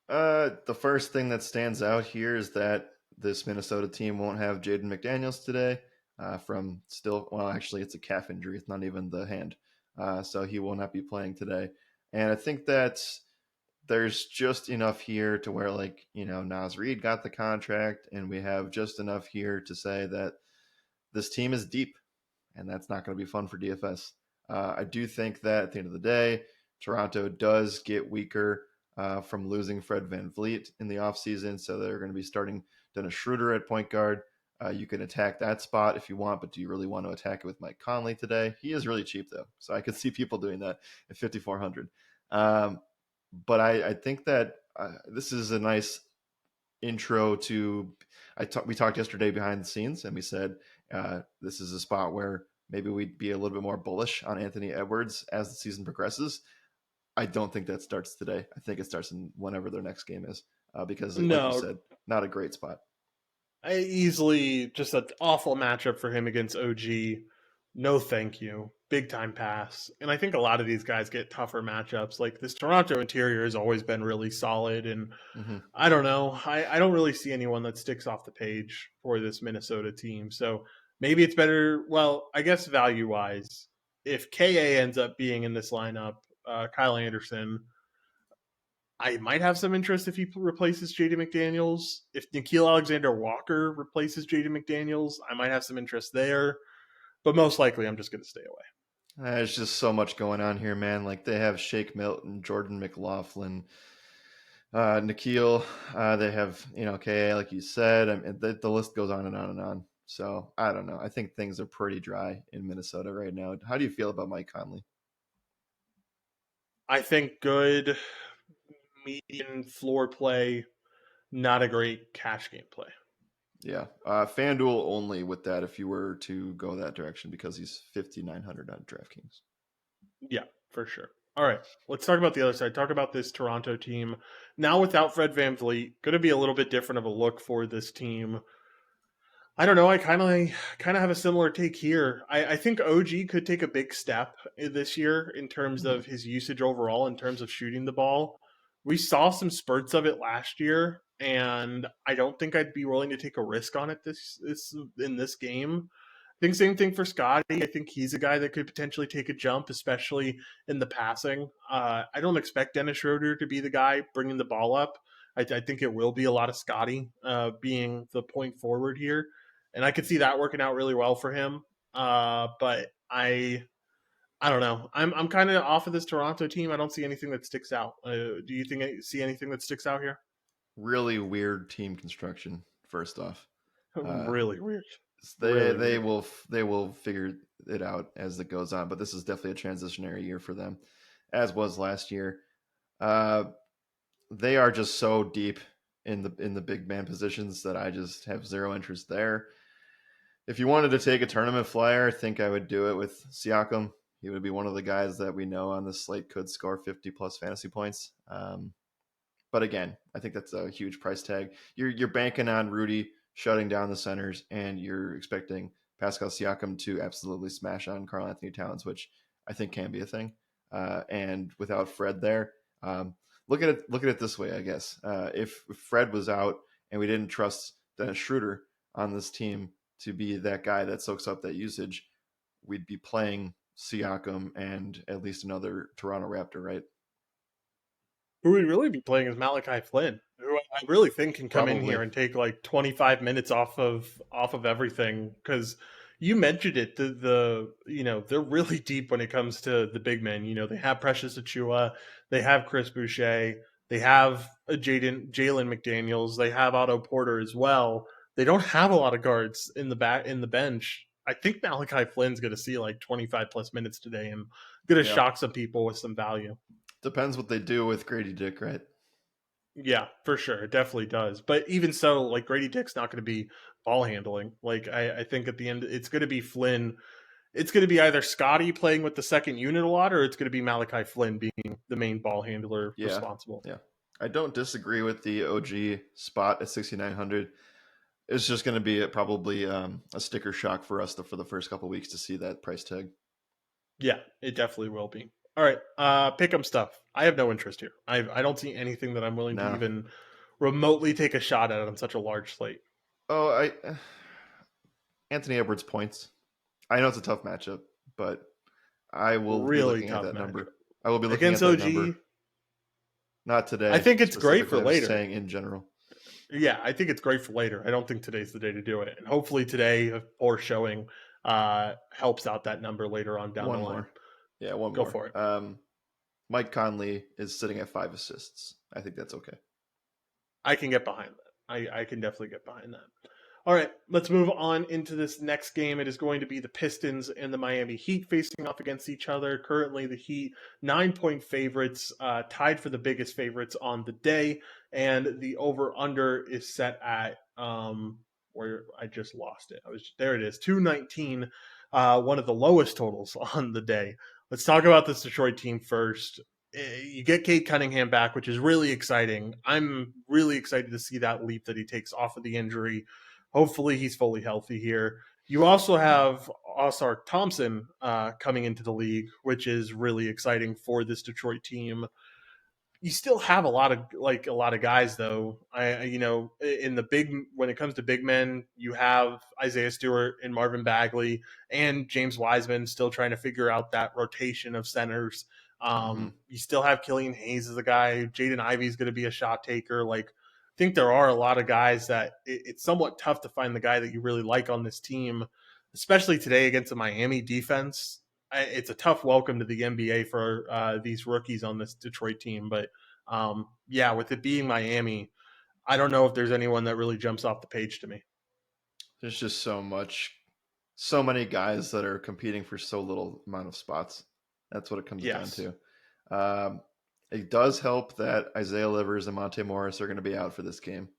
The first thing that stands out here is that this Minnesota team won't have Jaden McDaniels today. Actually, it's a calf injury. It's not even the hand, so he will not be playing today. And I think that there's just enough here to where, Nas Reed got the contract, and we have just enough here to say that this team is deep, and that's not going to be fun for DFS. I do think that at the end of the day, Toronto does get weaker from losing Fred Van Vliet in the offseason, so they're going to be starting Dennis Schroeder at point guard. You can attack that spot if you want, but do you really want to attack it with Mike Conley today? He is really cheap though, so I could see people doing that at 5,400. But I think that this is a nice intro to. We talked yesterday behind the scenes, and we said this is a spot where maybe we'd be a little bit more bullish on Anthony Edwards as the season progresses. I don't think that starts today. I think it starts in whenever their next game is, because, like you No, said, not a great spot. easily just an awful matchup for him against OG. No, thank you. Big time pass. And I think a lot of these guys get tougher matchups. Like this Toronto interior has always been really solid. And Mm-hmm. I don't know. I don't really see anyone that sticks off the page for this Minnesota team. So maybe it's better. Well, I guess value wise, if KA ends up being in this lineup, Kyle Anderson, I might have some interest if he replaces JD McDaniels. If Nikhil Alexander Walker replaces JD McDaniels, I might have some interest there. But most likely, I'm just going to stay away. There's just so much going on here, man. Like they have Shake Milton, Jordan McLaughlin, Nikhil. They have KA, like you said. I mean, the list goes on and on and on. So I don't know. I think things are pretty dry in Minnesota right now. How do you feel about Mike Conley? I think good median floor play, not a great cash game play. Yeah, FanDuel only with that if you were to go that direction because he's 5,900 on DraftKings. Yeah, for sure. All right, let's talk about the other side. Talk about this Toronto team. Now without Fred VanVleet, going to be a little bit different of a look for this team. I don't know. I kind of have a similar take here. I think OG could take a big step this year in terms Mm-hmm. of his usage overall, in terms of shooting the ball. We saw some spurts of it last year, and I don't think I'd be willing to take a risk on it this in this game. I think same thing for Scotty. I think he's a guy that could potentially take a jump, especially in the passing. I don't expect Dennis Schroeder to be the guy bringing the ball up. I think it will be a lot of Scotty being the point forward here, and I could see that working out really well for him. But I don't know. I'm kind of off of this Toronto team. I don't see anything that sticks out. Do you see anything that sticks out here? Really weird team construction. First off, uh, Really weird. they Really they weird. will they will figure it out as it goes on. But this is definitely a transitionary year for them, as was last year. Uh, they are just so deep in the big man positions that I just have zero interest there. If you wanted to take a tournament flyer, I think I would do it with Siakam. He would be one of the guys that we know on the slate could score 50 plus fantasy points. But again, I think that's a huge price tag. You're banking on Rudy shutting down the centers, and you're expecting Pascal Siakam to absolutely smash on Karl Anthony Towns, which I think can be a thing. And without Fred there, look at it this way, I guess. If Fred was out and we didn't trust Dennis Schroeder on this team to be that guy that soaks up that usage, we'd be playing Siakam and at least another Toronto Raptor, right? Who we'd really be playing is Malachi Flynn, who I really think can come in Probably. here and take like 25 minutes off of everything. Because you mentioned it, the they're really deep when it comes to the big men. They have Precious Achua, they have Chris Boucher, they have Jalen McDaniels, they have Otto Porter as well. They don't have a lot of guards in the bench. I think Malachi Flynn's going to see like 25 plus minutes today and going to Yeah. shock some people with some value. Depends what they do with Grady Dick, right? Yeah, for sure. It definitely does. But even so, like Grady Dick's not going to be ball handling. Like I think at the end, it's going to be Flynn. It's going to be either Scotty playing with the second unit a lot, or it's going to be Malachi Flynn being the main ball handler Yeah. responsible. Yeah. I don't disagree with the OG spot at 6,900. It's just going to be probably a sticker shock for us for the first couple weeks to see that price tag. Yeah, it definitely will be. All right, pick'em stuff. I have no interest here. I don't see anything that I'm willing to No. even remotely take a shot at on such a large slate. Oh, Anthony Edwards points. I know it's a tough matchup, but I will be Really looking at tough that matchup number. I will be looking at against that OG. number. Not I today think it's great specifically. for I was just later. saying in general. Yeah, I think it's great for later. I don't think today's the day to do it. And hopefully today, a poor showing helps out that number later on down the One line. more. Yeah, one Go more. for it. Mike Conley is sitting at 5 assists. I think that's okay. I can get behind that. I can definitely get behind that. All right, let's move on into this next game. It is going to be the Pistons and the Miami Heat facing off against each other. Currently, the Heat 9-point favorites, tied for the biggest favorites on the day, and the over under is set at where I just lost it. I was there. It is 219, one of the lowest totals on the day. Let's talk about this Detroit team first. You get Cade Cunningham back, which is really exciting. I'm really excited to see that leap that he takes off of the injury. Hopefully, he's fully healthy here. You also have Osar Thompson coming into the league, which is really exciting for this Detroit team. You still have a lot of guys though. In the big when it comes to big men, you have Isaiah Stewart and Marvin Bagley and James Wiseman still trying to figure out that rotation of centers. Mm-hmm. You still have Killian Hayes as a guy. Jaden Ivey is going to be a shot taker. Like, I think there are a lot of guys that it's somewhat tough to find the guy that you really like on this team, especially today against the Miami defense. It's a tough welcome to the NBA for these rookies on this Detroit team. But yeah, with it being Miami, I don't know if there's anyone that really jumps off the page to me. There's just so many guys that are competing for so little amount of spots. That's what it comes down Yes. to. Um, it does help that Isaiah Livers and Monte Morris are going to be out for this game.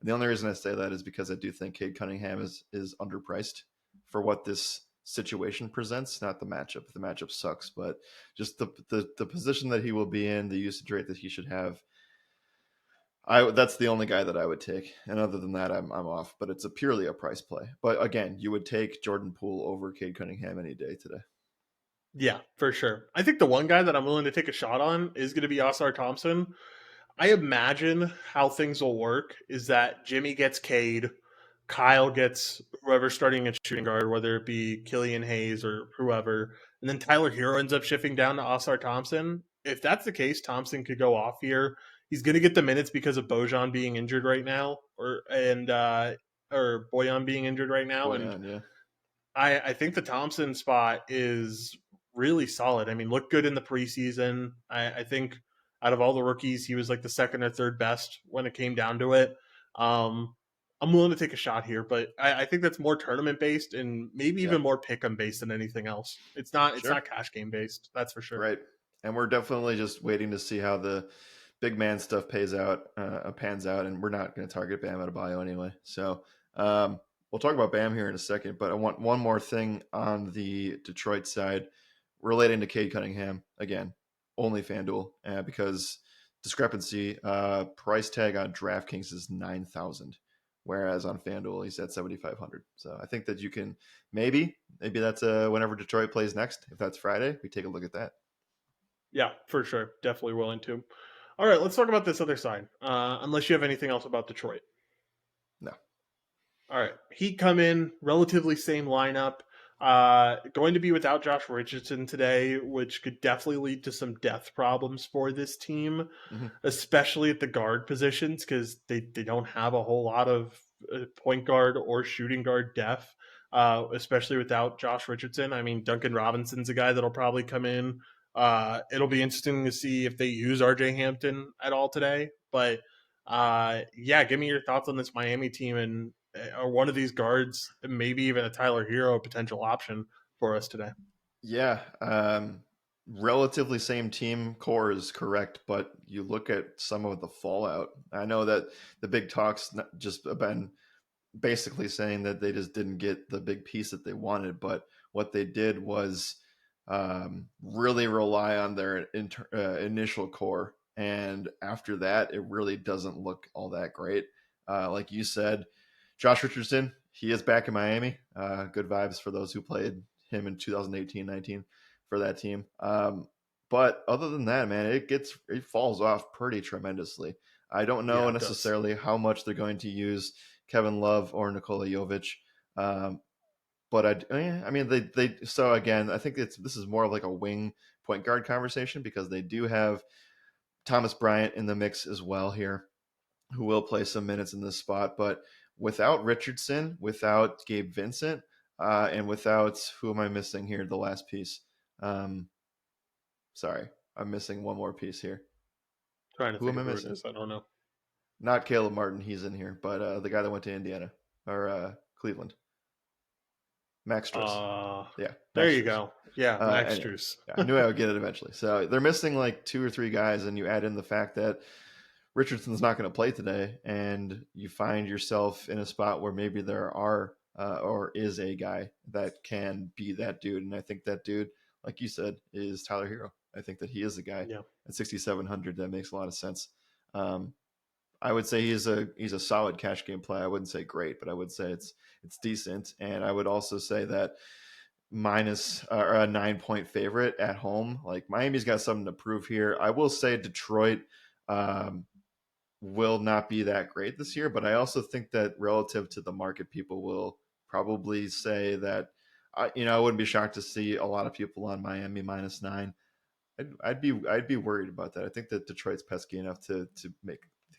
And the only reason I say that is because I do think Cade Cunningham is underpriced for what this situation presents. Not the matchup. The matchup sucks, but just the position that he will be in, the usage rate that he should have. That's the only guy that I would take, and other than that, I'm off. But it's purely a price play. But again, you would take Jordan Poole over Cade Cunningham any day today. Yeah, for sure. I think the one guy that I'm willing to take a shot on is going to be Osar Thompson. I imagine how things will work is that Jimmy gets Cade, Kyle gets whoever's starting at shooting guard, whether it be Killian Hayes or whoever, and then Tyler Hero ends up shifting down to Osar Thompson. If that's the case, Thompson could go off here. He's going to get the minutes because of Bojan being injured right now, or Boyan being injured right now, and Boyan, yeah, I think the Thompson spot is really solid. I mean, looked good in the preseason. I think out of all the rookies, he was like the second or third best when it came down to it. Um, I'm willing to take a shot here, but I think that's more tournament based and maybe yeah, even more pick'em based than anything else. It's not sure, cash game based. That's for sure. right. And we're definitely just waiting to see how the big man stuff pans out, and we're not going to target Bam Adebayo anyway. So we'll talk about Bam here in a second, but I want one more thing on the Detroit side relating to Cade Cunningham. Again, only FanDuel, because discrepancy, price tag on DraftKings is 9,000, whereas on FanDuel he's at 7,500. So I think that you can maybe that's whenever Detroit plays next. If that's Friday, we take a look at that. Yeah, for sure. Definitely willing to. All right, let's talk about this other side. Unless you have anything else about Detroit. No, All right. Heat come in, relatively same lineup. Going to be without Josh Richardson today, which could definitely lead to some depth problems for this team, mm-hmm. especially at the guard positions, because they don't have a whole lot of point guard or shooting guard depth, especially without Josh Richardson. I mean, Duncan Robinson's a guy that'll probably come in. It'll be interesting to see if they use RJ Hampton at all today. But yeah, give me your thoughts on this Miami team and are one of these guards, maybe even a Tyler Hero, a potential option for us today. Yeah, relatively same team core is correct, but you look at some of the fallout. I know that the big talks just been basically saying that they just didn't get the big piece that they wanted, but what they did was really rely on their initial core, and after that, it really doesn't look all that great. Like you said, Josh Richardson, he is back in Miami. Good vibes for those who played him in 2018-19 for that team. But other than that, man, it falls off pretty tremendously. I don't know Yeah, it does. necessarily how much they're going to use Kevin Love or Nikola Jovic. Um, but I mean, they. So again, I think this is more of like a wing point guard conversation because they do have Thomas Bryant in the mix as well here, who will play some minutes in this spot. But without Richardson, without Gabe Vincent, and without who am I missing here? The last piece. Um, sorry, I'm missing one more piece here. Trying to Who think am I of who it missing? is. I don't know. Not Caleb Martin. He's in here, but the guy that went to Indiana. or Cleveland? Max Struess. Uh, Yeah, there Max you Struess. go. Yeah, Max Anyway, Juice. yeah, I knew I would get it eventually. So they're missing like 2 or 3 guys, and you add in the fact that Richardson's not going to play today, and you find yourself in a spot where maybe there are or is a guy that can be that dude. And I think that dude, like you said, is Tyler Hero. I think that he is the guy Yeah, at 6,700. That makes a lot of sense. Um, I would say he's a solid cash game play. I wouldn't say great, but I would say it's decent. And I would also say that minus or a 9-point favorite at home, like Miami's got something to prove here. I will say Detroit um, will not be that great this year, but I also think that relative to the market, people will probably say that. I wouldn't be shocked to see a lot of people on Miami -9. I'd be worried about that. I think that Detroit's pesky enough to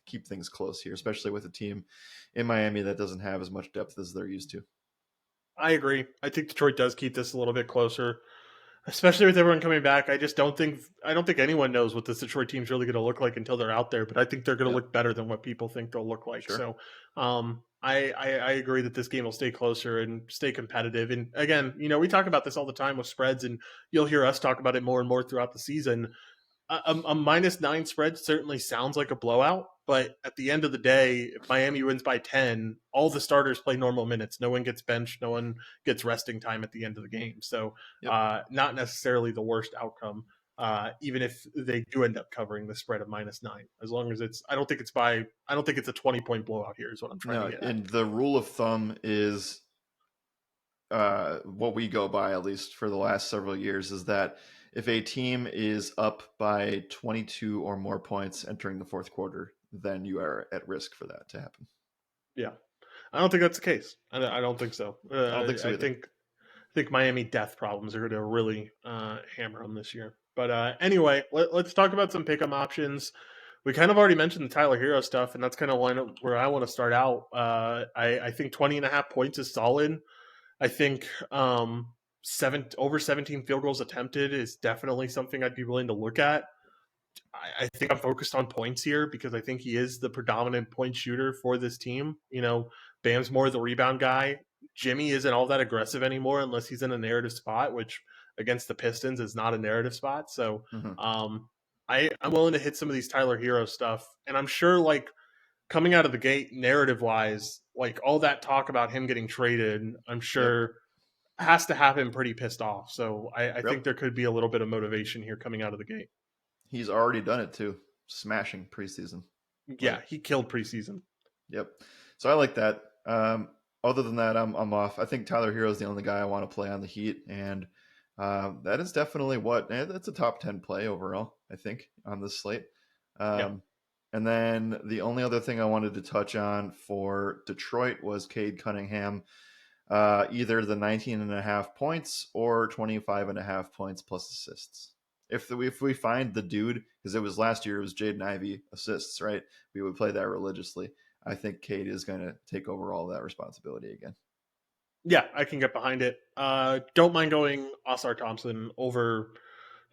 keep things close here, especially with a team in Miami that doesn't have as much depth as they're used to. I agree. I think Detroit does keep this a little bit closer, especially with everyone coming back. I don't think anyone knows what this Detroit team's really going to look like until they're out there. But I think they're going to Yep, look better than what people think they'll look like. sure. So, I agree that this game will stay closer and stay competitive. And again, we talk about this all the time with spreads, and you'll hear us talk about it more and more throughout the season. A -9 spread certainly sounds like a blowout, but at the end of the day, if Miami wins by 10, all the starters play normal minutes. No one gets benched. No one gets resting time at the end of the game. So, Yep. not necessarily the worst outcome, even if they do end up covering the spread of -9. As long as I don't think it's a 20-point blowout here, is what I'm trying to No, get at. and the rule of thumb is what we go by, at least for the last several years, is that if a team is up by 22 or more points entering the fourth quarter, then you are at risk for that to happen. Yeah. I don't think that's the case. I don't think so. I don't think so I either. think Miami death problems are going to really hammer them this year. But anyway, let's talk about some pick'em options. We kind of already mentioned the Tyler Hero stuff, and that's kind of where I want to start out. I think 20.5 points is solid. I think over 17 field goals attempted is definitely something I'd be willing to look at. I think I'm focused on points here because I think he is the predominant point shooter for this team. Bam's more the rebound guy. Jimmy isn't all that aggressive anymore unless he's in a narrative spot, which against the Pistons is not a narrative spot. So Mm-hmm. um, I'm willing to hit some of these Tyler Hero stuff. And I'm sure, like, coming out of the gate, narrative wise, like all that talk about him getting traded, I'm Yep. sure has to have him pretty pissed off. So I think Yep. there could be a little bit of motivation here coming out of the gate. He's already done it too, smashing preseason. Yeah, Like, he killed preseason. yep. So I like that. Other than that, I'm off. I think Tyler Hero is the only guy I want to play on the Heat, and that is definitely that's a top 10 play overall. I think on this slate. Yeah. Um, and then the only other thing I wanted to touch on for Detroit was Cade Cunningham, either the 19 and a half points or 25 and a half points plus assists. If we find the dude, because it was last year, it was Jaden Ivey assists, right? We would play that religiously. I think Cade is going to take over all that responsibility again. Yeah, I can get behind it. Don't mind going Osar Thompson over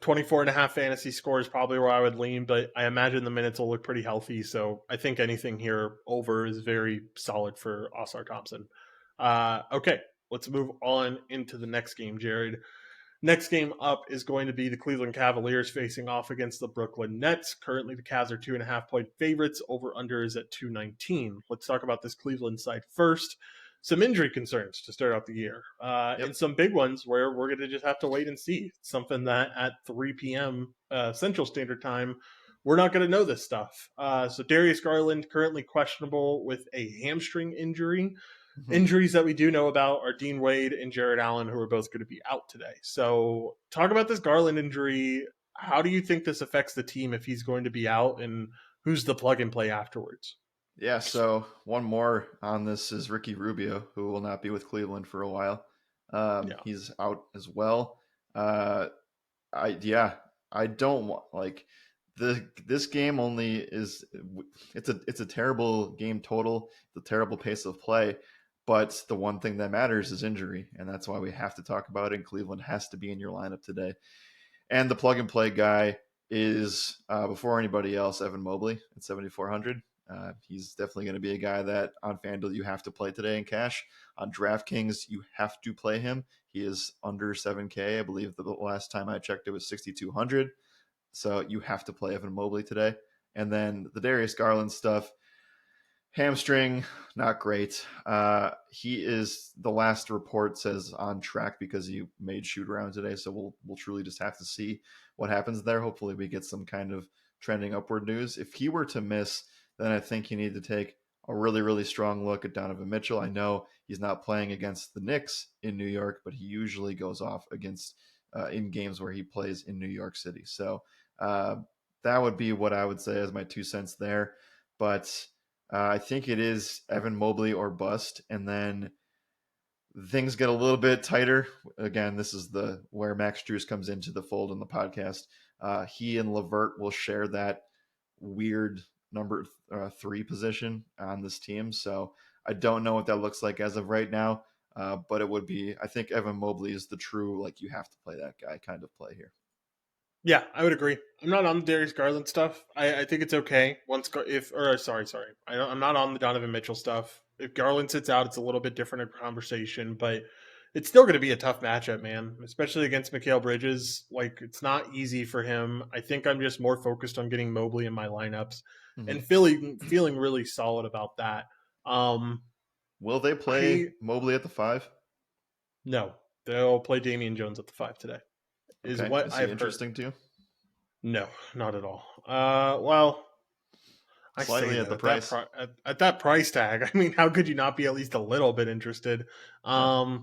24 and a half fantasy score is probably where I would lean, but I imagine the minutes will look pretty healthy. So I think anything here over is very solid for Osar Thompson. Okay, let's move on into the next game, Jared. Next game up is going to be the Cleveland Cavaliers facing off against the Brooklyn Nets. Currently, the Cavs are 2.5 point favorites. Over under is at 219. Let's talk about this Cleveland side first. Some injury concerns to start out the year, and Yep. some big ones where we're going to just have to wait and see. Something that at 3 p.m. Central Standard Time, we're not going to know this stuff. So Darius Garland currently questionable with a hamstring injury. Mm-hmm. Injuries that we do know about are Dean Wade and Jared Allen, who are both going to be out today. So, talk about this Garland injury. How do you think this affects the team if he's going to be out, and who's the plug and play afterwards? Yeah. So one more on this is Ricky Rubio, who will not be with Cleveland for a while. Yeah, He's out as well. Uh, I don't want like this game only is it's a terrible game total, the terrible pace of play, but the one thing that matters is injury, and that's why we have to talk about it. And Cleveland has to be in your lineup today, and the plug and play guy is before anybody else Evan Mobley at 7,400. He's definitely going to be a guy that on FanDuel you have to play today in cash. On DraftKings, you have to play him. He is under 7K. I believe the last time I checked, it was 6,200. So you have to play Evan Mobley today. And then the Darius Garland stuff, hamstring, not great. He is, the last report says, on track because he made shoot around today. So we'll truly just have to see what happens there. Hopefully we get some kind of trending upward news. If he were to miss, then I think you need to take a really, really strong look at Donovan Mitchell. I know he's not playing against the Knicks in New York, but he usually goes off against in games where he plays in New York City. So that would be what I would say as my 2 cents there. But I think it is Evan Mobley or bust, and then things get a little bit tighter. Again, this is the where Max Strus comes into the fold in the podcast. He and Levert will share that weird number 3 position on this team. So I don't know what that looks like as of right now, but it would be. I think Evan Mobley is the true like you have to play that guy kind of play here. Yeah, I would agree. I'm not on the Darius Garland stuff. I think it's okay I'm not on the Donovan Mitchell stuff. If Garland sits out, it's a little bit different a conversation, but it's still going to be a tough matchup, man. Especially against Mikal Bridges. Like it's not easy for him. I think I'm just more focused on getting Mobley in my lineups Mm-hmm. and feeling really solid about that. Will they play I Mobley at the 5? No, they'll play Damian Jones at the 5 today. Is Okay, what is he I've heard. interesting to you? No, not at all. Well, I say Slightly at though the price. at that price tag, I mean, how could you not be at least a little bit interested? Yeah,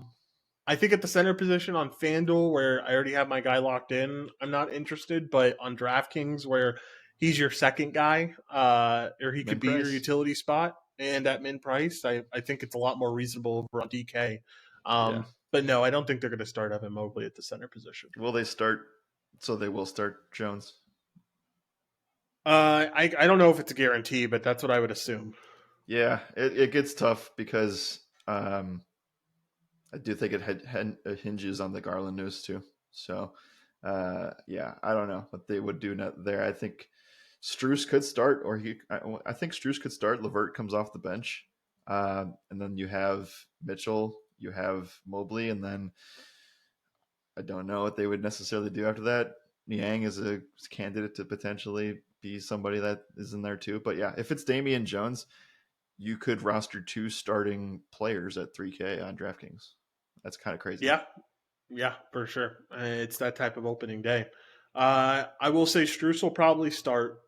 I think at the center position on FanDuel, where I already have my guy locked in, I'm not interested. But on DraftKings, where he's your second guy, or he min could be your price. utility spot, and at min price, I think it's a lot more reasonable over on DK. Yeah. But no, I don't think they're going to start Evan Mobley at the center position. Will they start? So they will start Jones. I don't know if it's a guarantee, but that's what I would assume. Yeah, it gets tough because I do think it hinges on the Garland news too. So yeah, I don't know what they would do there. I think Strus could start, or I think Strus could start. Levert comes off the bench, and then you have Mitchell, you have Mobley, and then I don't know what they would necessarily do after that. Niang is a candidate to potentially be somebody that is in there too. But yeah, if it's Damian Jones, you could roster 2 starting players at 3K on DraftKings. That's kind of crazy. Yeah, yeah, for sure. It's that type of opening day. I will say Struess will probably start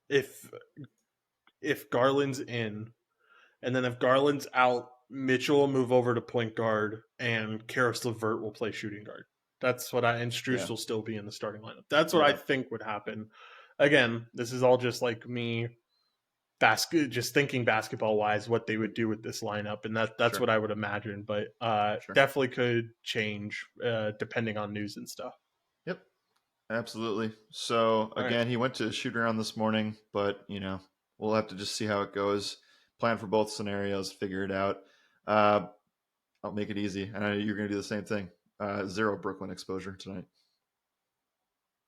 if Garland's in, and then if Garland's out, Mitchell will move over to point guard, and Karis LeVert will play shooting guard. That's what and Struess Yeah. will still be in the starting lineup. That's what I Yeah. think would happen. Again, this is all just like me just thinking basketball wise what they would do with this lineup, and that's Sure. what I would imagine. But Sure. definitely could change depending on news and stuff. Yep. Absolutely. So All right. again, he went to shoot around this morning, but we'll have to just see how it goes. Plan for both scenarios, figure it out. I'll make it easy. I know you're going to do the same thing. 0 Brooklyn exposure tonight.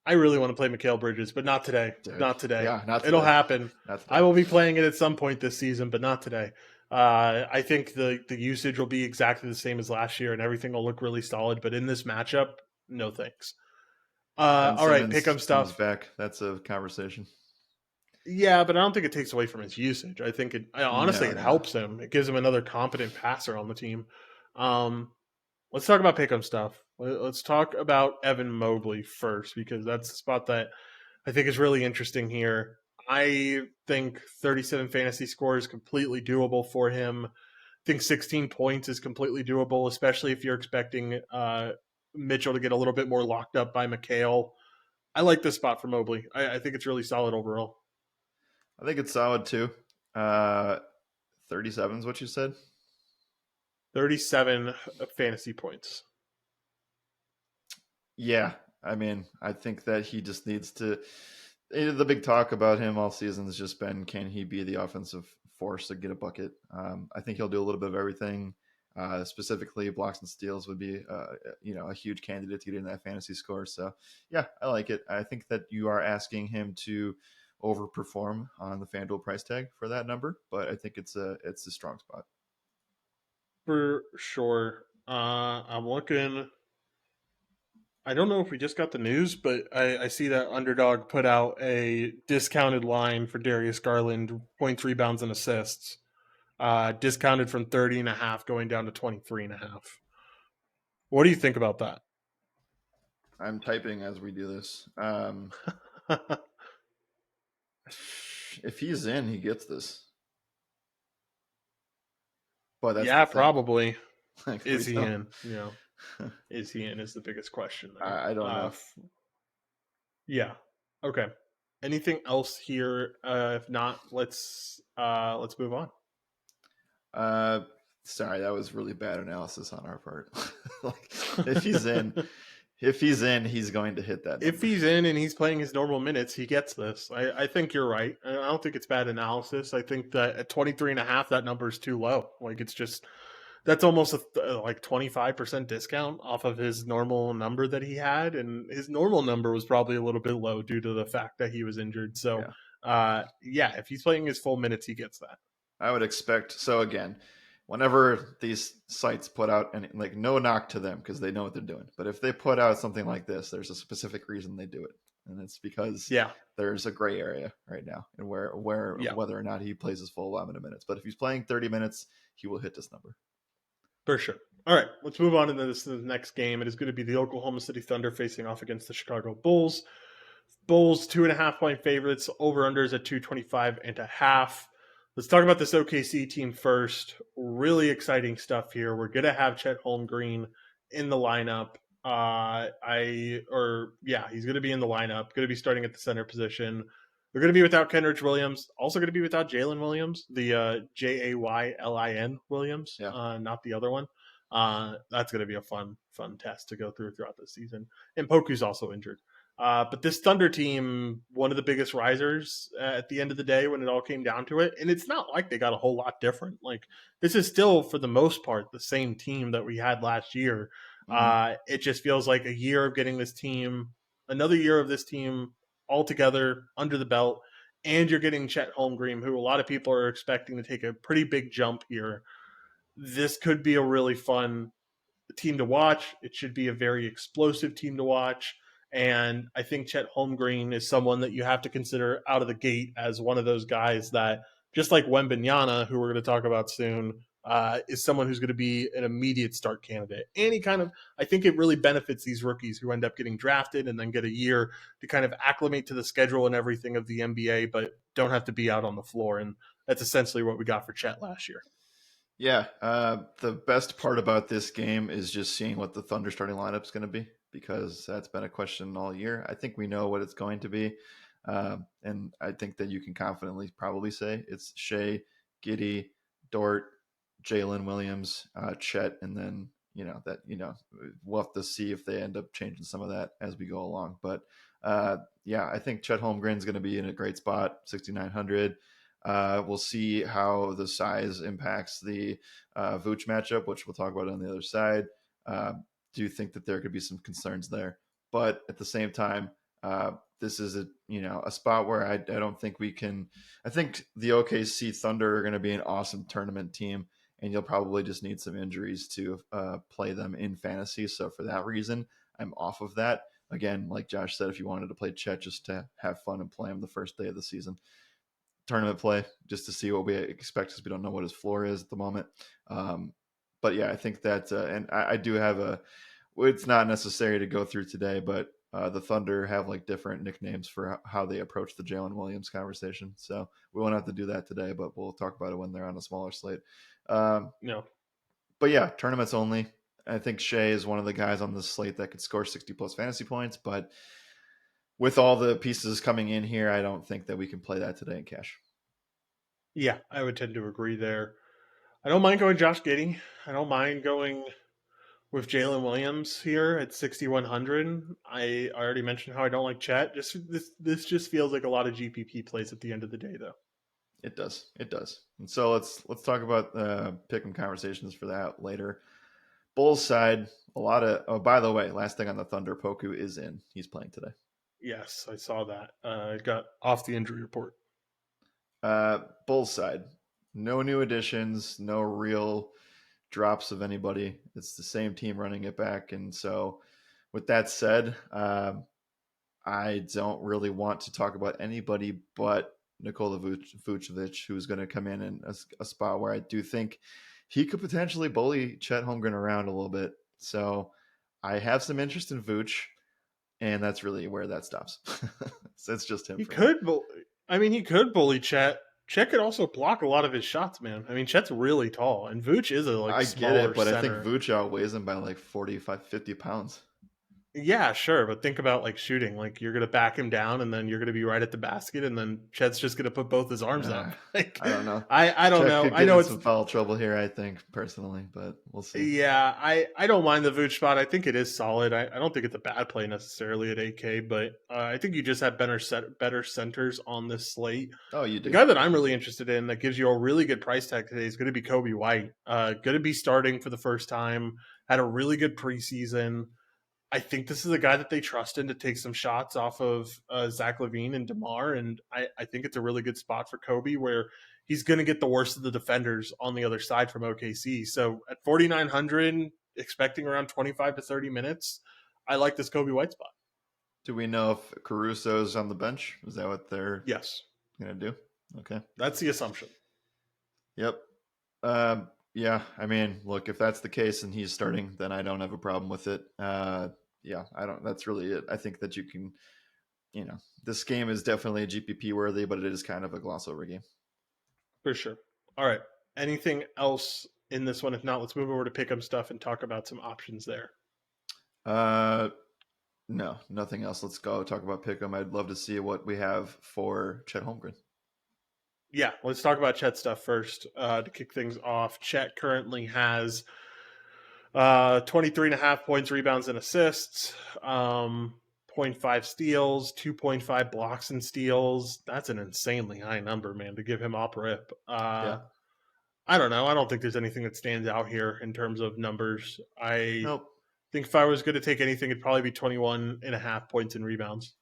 I really want to play Mikal Bridges, but not today. Dude. Not today. Yeah, not It'll today. happen. Not I today. will be playing it at some point this season, but not today. I think the usage will be exactly the same as last year, and everything will look really solid. But in this matchup, no thanks. Ben All right, Simmons pick'em comes stuff. back. That's a conversation. Yeah, but I don't think it takes away from his usage. I think honestly No, it no. helps him. It gives him another competent passer on the team. Um, let's talk about pick'em stuff. Let's talk about Evan Mobley first because that's the spot that I think is really interesting here. I think 37 fantasy score is completely doable for him. I think 16 points is completely doable, especially if you're expecting Mitchell to get a little bit more locked up by McHale. I like this spot for Mobley. I think it's really solid overall. I think it's solid too. 37 is what you said? 37 fantasy points. Yeah. I mean, I think that he just needs to. The big talk about him all season has just been, can he be the offensive force to get a bucket? I think he'll do a little bit of everything. Specifically, blocks and steals would be, a huge candidate to get in that fantasy score. So, yeah, I like it. I think that you are asking him to overperform on the FanDuel price tag for that number, but I think it's a strong spot. For sure. I'm looking. I don't know if we just got the news, but I see that Underdog put out a discounted line for Darius Garland, points, rebounds, and assists. Discounted from 30.5 going down to 23.5. What do you think about that? I'm typing as we do this. If he's in, he gets this. But that's the Yeah, thing. probably. Like, we Is he don't. in? Is he in is the biggest question there. I don't know. Yeah. Okay. Anything else here? If not, let's move on. Uh, Sorry, that was really bad analysis on our part. Like, if he's in, he's going to hit that number. If he's in and he's playing his normal minutes, he gets this. I think you're right. I don't think it's bad analysis. I think that at 23.5, that number is too low. Like, it's just, that's almost like 25% discount off of his normal number that he had. And his normal number was probably a little bit low due to the fact that he was injured. So, Yeah. yeah, if he's playing his full minutes, he gets that. I would expect. So again, whenever these sites put out, and like, no knock to them because they know what they're doing, but if they put out something like this, there's a specific reason they do it, and it's because Yeah. there's a gray area right now, and where Yeah. whether or not he plays his full 11 minutes. But if he's playing 30 minutes, he will hit this number. For sure. All right, let's move on to the next game. It is going to be the Oklahoma City Thunder facing off against the Chicago Bulls. Bulls 2.5 point favorites. Over unders at 225.5. Let's talk about this OKC team first. Really exciting stuff here. We're gonna have Chet Holmgren in the lineup. He's gonna be in the lineup. Gonna be starting at the center position. They're gonna be without Kenrich Williams. Also gonna be without Jalen Williams, the Jaylin Williams, Yeah. not the other one. That's gonna be a fun test to go throughout the season. And Poku's also injured. But this Thunder team, one of the biggest risers at the end of the day when it all came down to it. And it's not like they got a whole lot different. Like, this is still, for the most part, the same team that we had last year. It just feels like a year of getting this team, another year of this team all together under the belt. And you're getting Chet Holmgren, who a lot of people are expecting to take a pretty big jump here. This could be a really fun team to watch. It should be a very explosive team to watch. And I think Chet Holmgren is someone that you have to consider out of the gate as one of those guys that, just like Wembanyama, who we're going to talk about soon, is someone who's going to be an immediate start candidate. And I think it really benefits these rookies who end up getting drafted and then get a year to kind of acclimate to the schedule and everything of the NBA, but don't have to be out on the floor. And that's essentially what we got for Chet last year. Yeah, the best part about this game is just seeing what the Thunder starting lineup is going to be, because that's been a question all year. I think we know what it's going to be, and I think that you can confidently probably say it's Shea, Giddey, Dort, Jalen Williams, Chet, and then we'll have to see if they end up changing some of that as we go along. But yeah, I think Chet Holmgren is going to be in a great spot, 6,900. We'll see how the size impacts the Vooch matchup, which we'll talk about on the other side. Do you think that there could be some concerns there? But at the same time, this is a spot where I don't think we can. I think the OKC Thunder are going to be an awesome tournament team, and you'll probably just need some injuries to play them in fantasy. So for that reason, I'm off of that. Again, like Josh said, if you wanted to play Chet just to have fun and play him the first day of the season, tournament play just to see what we expect, because we don't know what his floor is at the moment. But yeah, I think that, and I do have it's not necessary to go through today, but the Thunder have like different nicknames for how they approach the Jalen Williams conversation. So we won't have to do that today, but we'll talk about it when they're on a smaller slate. No. But yeah, tournaments only. I think Shea is one of the guys on this slate that could score 60 plus fantasy points, but with all the pieces coming in here, I don't think that we can play that today in cash. Yeah, I would tend to agree there. I don't mind going Josh Giddey. I don't mind going with Jalen Williams here at 6,100. I already mentioned how I don't like Chet. This just feels like a lot of GPP plays at the end of the day, though. It does. It does. And so let's talk about pick 'em conversations for that later. Bulls side, a lot of. Oh, by the way, last thing on the Thunder, Poku is in. He's playing today. Yes, I saw that. It got off the injury report. Bulls side, no new additions, no real drops of anybody. It's the same team running it back. And so, with that said, I don't really want to talk about anybody but Nikola Vucevic, who's going to come in a spot where I do think he could potentially bully Chet Holmgren around a little bit. So I have some interest in Vooch, and that's really where that stops. So it's just him He for me. could, I mean, he could bully Chet. Chet could also block a lot of his shots, man. I mean, Chet's really tall, and Vooch is a I get smaller it, but I think center. Vooch outweighs him by like 45, 50 pounds. Yeah, sure, but think about shooting. Like you're gonna back him down, and then you're gonna be right at the basket, and then Chet's just gonna put both his arms Uh, up. Like I don't know. I don't Chet know. could I get know in it's some foul trouble here, I think, personally, but we'll see. yeah. I don't mind the Vooch spot. I think it is solid. I don't think it's a bad play necessarily at 8K, but I think you just have better centers on this slate. Oh, you The do. guy that I'm really interested in that gives you a really good price tag today is going to be Kobe White. Going to be starting for the first time. Had a really good preseason. I think this is a guy that they trust in to take some shots off of Zach LaVine and DeMar, and I think it's a really good spot for Kobe where he's going to get the worst of the defenders on the other side from OKC. So at 4,900, expecting around 25 to 30 minutes, I like this Kobe White spot. Do we know if Caruso's on the bench? Is that what they're Yes, going to do? Okay. that's the assumption. Yep. Yeah, I mean, look, if that's the case and he's starting, then I don't have a problem with it. Yeah, I don't. That's really it. I think that you can, this game is definitely a GPP worthy, but it is kind of a gloss over game. For sure. All right. Anything else in this one? If not, let's move over to pick 'em stuff and talk about some options there. Uh, no, nothing else. Let's go talk about Pick'em. I'd love to see what we have for Chet Holmgren. Yeah, let's talk about Chet stuff first to kick things off. Chet currently has 23 and a half points, rebounds, and assists, zero point 0.5 steals, 2.5 blocks and steals. That's an insanely high number, man, to give him op rip. Yeah. I don't know. I don't think there's anything that stands out here in terms of numbers. I Nope. think if I was going to take anything, it'd probably be 21 and a half points and rebounds.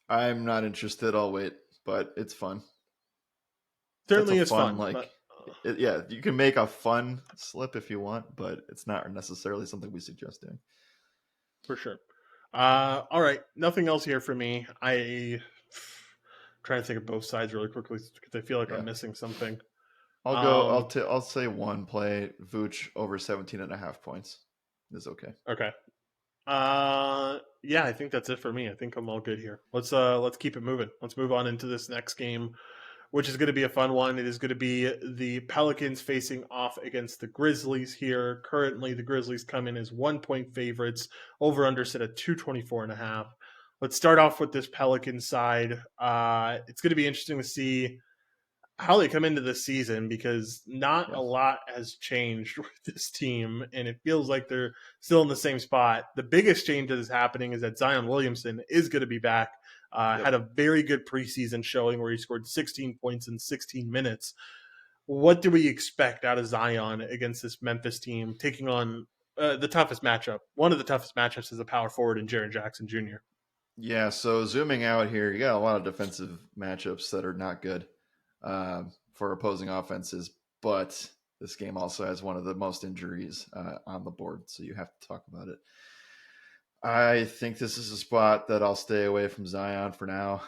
I'm not interested. I'll wait, but it's fun. That's a Certainly is fun, fun, like, but yeah, you can make a fun slip if you want, but it's not necessarily something we suggest doing. for sure. All right, nothing else here for me. I'm trying to think of both sides really quickly because I feel like Yeah. I'm missing something. I'll go. Um, I'll say one play. Vooch over 17 and a half points is okay. okay. Yeah, I think that's it for me. I think I'm all good here. Let's keep it moving. Let's move on into this next game, which is going to be a fun one. It is going to be the Pelicans facing off against the Grizzlies here. Currently, the Grizzlies come in as 1 point favorites, over under set at 224 and a half. Let's start off with this Pelican side. It's going to be interesting to see how they come into this season because not Yeah. a lot has changed with this team, and it feels like they're still in the same spot. The biggest change that is happening is that Zion Williamson is going to be back. Yep. Had a very good preseason showing where he scored 16 points in 16 minutes. What do we expect out of Zion against this Memphis team taking on the toughest matchup? One of the toughest matchups is a power forward in Jaren Jackson Jr. Yeah. So zooming out here, you got a lot of defensive matchups that are not good for opposing offenses, but this game also has one of the most injuries on the board, so you have to talk about it. I think this is a spot that I'll stay away from Zion for now.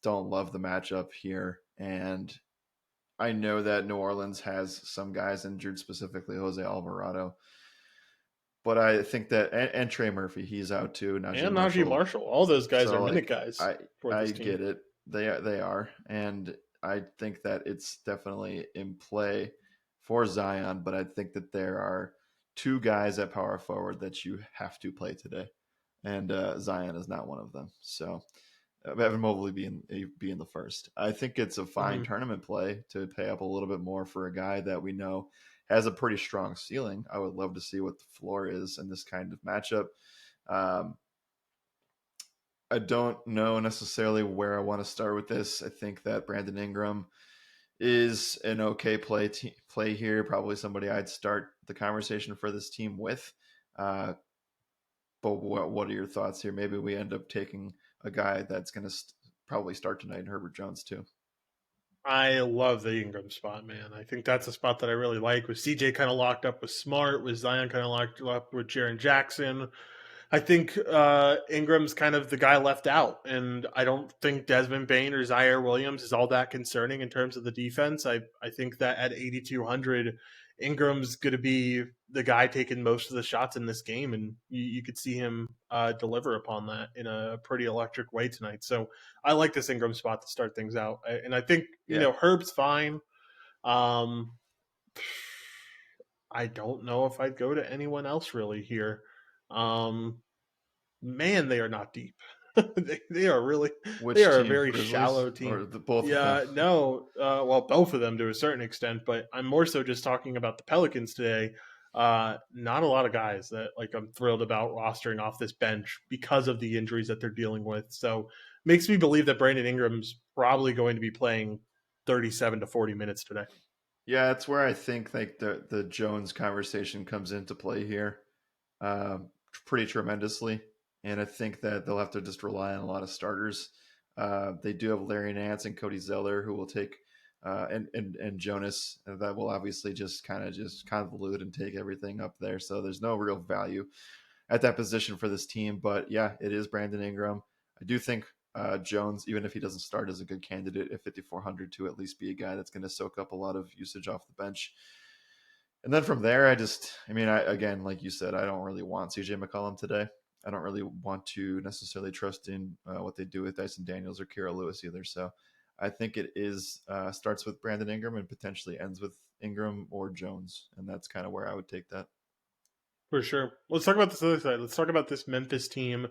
Don't love the matchup here, and I know that New Orleans has some guys injured, specifically Jose Alvarado. But I think that and Trey Murphy, he's out too. Najee And Najee Marshall. Marshall. All those guys are So minute like guys I for I this team. get it. They are, and I think that it's definitely in play for Zion. But I think that there are two guys at power forward that you have to play today, and Zion is not one of them. So Evan Mobley being the first. I think it's a fine Mm-hmm. tournament play to pay up a little bit more for a guy that we know has a pretty strong ceiling. I would love to see what the floor is in this kind of matchup. Um, I don't know necessarily where I want to start with this. I think that Brandon Ingram is an okay play here. Probably somebody I'd start the conversation for this team with. Uh, But what are your thoughts here? Maybe we end up taking a guy that's going to probably start tonight, Herbert Jones too. I love the Ingram spot, man. I think that's a spot that I really like. With CJ kind of locked up with Smart, with Zion kind of locked up with Jaren Jackson. I think Ingram's kind of the guy left out, and I don't think Desmond Bain or Zaire Williams is all that concerning in terms of the defense. I think that at 8,200, Ingram's going to be the guy taking most of the shots in this game, and you could see him deliver upon that in a pretty electric way tonight. So I like this Ingram spot to start things out, and I think Yeah. Herb's fine. Um, I don't know if I'd go to anyone else really here. Um, Man, they are not deep. They are really they Which are a team? very Grizzlies shallow or team. both of them? Yeah, no, well, both of them to a certain extent, but I'm more so just talking about the Pelicans today. Not a lot of guys that like I'm thrilled about rostering off this bench because of the injuries that they're dealing with. So makes me believe that Brandon Ingram's probably going to be playing 37 to 40 minutes today. Yeah, that's where I think like the Jones conversation comes into play here, pretty tremendously. And I think that they'll have to just rely on a lot of starters. They do have Larry Nance and Cody Zeller who will take, and Jonas that will obviously just convolute and take everything up there. So there's no real value at that position for this team. But yeah, it is Brandon Ingram. I do think Jones, even if he doesn't start, is a good candidate at 5,400 to at least be a guy that's going to soak up a lot of usage off the bench. And then from there, again, like you said, I don't really want CJ McCollum today. I don't really want to necessarily trust in what they do with Dyson Daniels or Kira Lewis either. So I think it is starts with Brandon Ingram and potentially ends with Ingram or Jones. And that's kind of where I would take that. For sure. Let's talk about this other side. Let's talk about this Memphis team.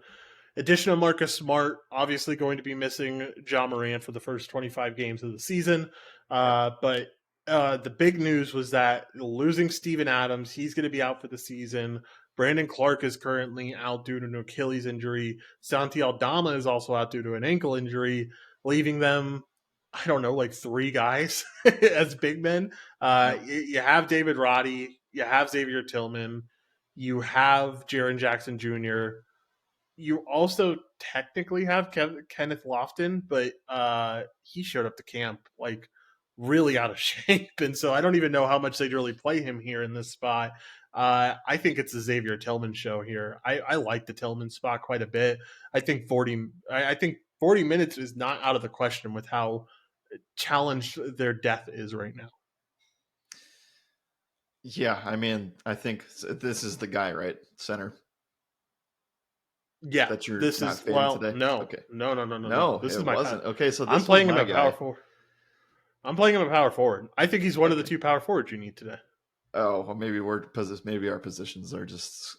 Addition of Marcus Smart, obviously going to be missing John Morant for the first 25 games of the season. Yeah. But the big news was that losing Steven Adams, he's going to be out for the season. Brandon Clark is currently out due to an Achilles injury. Santi Aldama is also out due to an ankle injury, leaving them, I don't know, like three guys as big men. Yep. You have David Roddy, you have Xavier Tillman, you have Jaron Jackson Jr., you also technically have Kenneth Lofton, but he showed up to camp like really out of shape, and so I don't even know how much they'd really play him here in this spot. I think it's the Xavier Tillman show here. I like the Tillman spot quite a bit. I think 40. I think 40 minutes is not out of the question with how challenged their depth is right now. Yeah. I think this is the guy, right? Center Yeah, that you're this not is fading well, today. no, Okay. no, no, no, no, no. No, This it is my wasn't. Okay. So I'm this was playing him my at power guy. forward. I'm playing him at power forward. I think he's one of the Okay. two power forwards you need today. Oh, well, maybe our positions are just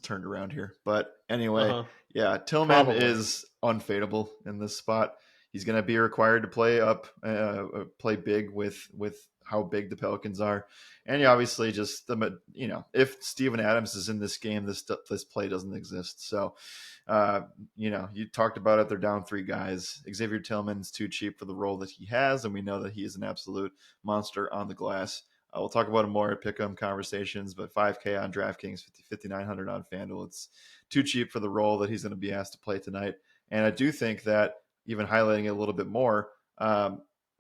turned around here. But Uh anyway, huh. yeah, Tillman Probably is unfadable in this spot. He's going to be required to play play big with how big the Pelicans are, and obviously just if Steven Adams is in this game, this play doesn't exist. So, you talked about it. They're down three guys. Xavier Tillman's too cheap for the role that he has, and we know that he is an absolute monster on the glass. We'll talk about it more at Pick'em conversations, but 5K on DraftKings, 5,900 on FanDuel. It's too cheap for the role that he's going to be asked to play tonight. And I do think that even highlighting it a little bit more,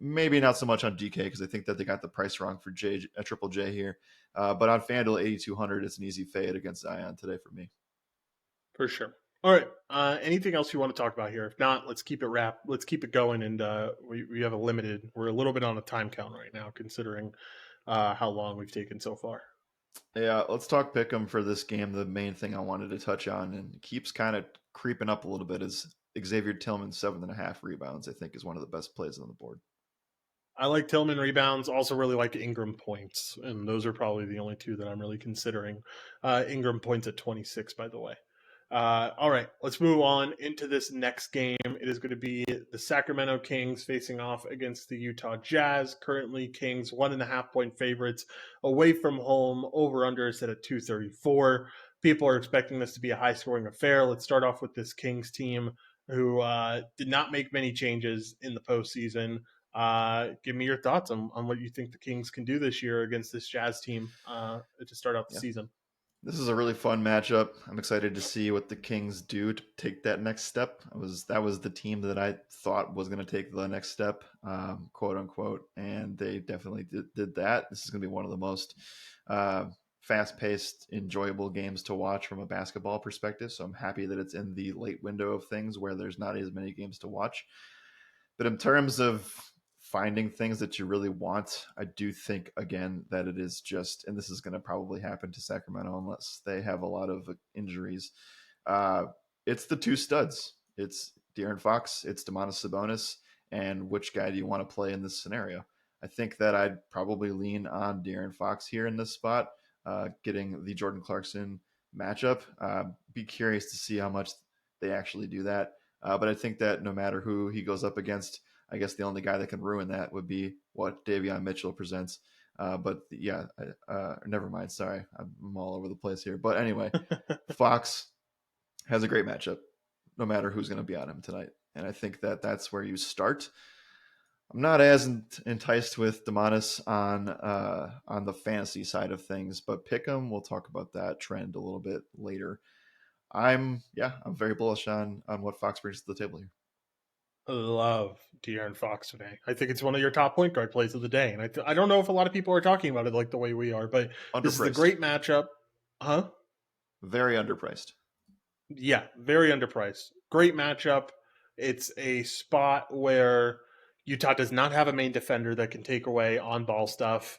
maybe not so much on DK because I think that they got the price wrong for Triple J here. But on FanDuel, 8,200, it's an easy fade against Zion today for me. for sure. All right. Anything else you want to talk about here? If not, let's keep it wrapped. Let's keep it going. And we have a limited. We're a little bit on a time count right now, considering how long we've taken so far. Yeah, let's talk Pick'em for this game. The main thing I wanted to touch on and keeps kind of creeping up a little bit is Xavier Tillman 7.5 rebounds. I think is one of the best plays on the board. I like Tillman rebounds. Also, really like Ingram points, and those are probably the only two that I'm really considering. Ingram points at 26, by the way. All right, let's move on into this next game. It is going to be the Sacramento Kings facing off against the Utah Jazz. Currently, Kings 1.5 point favorites away from home. Over under is set at 234. People are expecting this to be a high scoring affair. Let's start off with this Kings team who did not make many changes in the postseason. Give me your thoughts on what you think the Kings can do this year against this Jazz team to start out the Yeah. season. This is a really fun matchup. I'm excited to see what the Kings do to take that next step. That was the team that I thought was going to take the next step, quote unquote, and they definitely did that. This is going to be one of the most uh, fast-paced, enjoyable games to watch from a basketball perspective. So I'm happy that it's in the late window of things where there's not as many games to watch. But in terms of finding things that you really want, I do think again that it is just, and this is going to probably happen to Sacramento unless they have a lot of injuries. Uh, it's the two studs. It's De'Aaron Fox. It's Domantas Sabonis. And which guy do you want to play in this scenario? I think that I'd probably lean on De'Aaron Fox here in this spot, getting the Jordan Clarkson matchup. Be curious to see how much they actually do that. But I think that no matter who he goes up against, I guess the only guy that can ruin that would be what Davion Mitchell presents. But yeah, never mind. Sorry, I'm all over the place here. But anyway, Fox has a great matchup, no matter who's going to be on him tonight. And I think that that's where you start. I'm not as enticed with Demonis on the fantasy side of things, but pick him. We'll talk about that trend a little bit later. I'm very bullish on what Fox brings to the table here. Love De'Aaron Fox today. I think it's one of your top point guard plays of the day, and I don't know if a lot of people are talking about it like the way we are, but this is a Underpriced, great matchup, huh? very underpriced. Yeah, very underpriced. Great matchup. It's a spot where Utah does not have a main defender that can take away on ball stuff.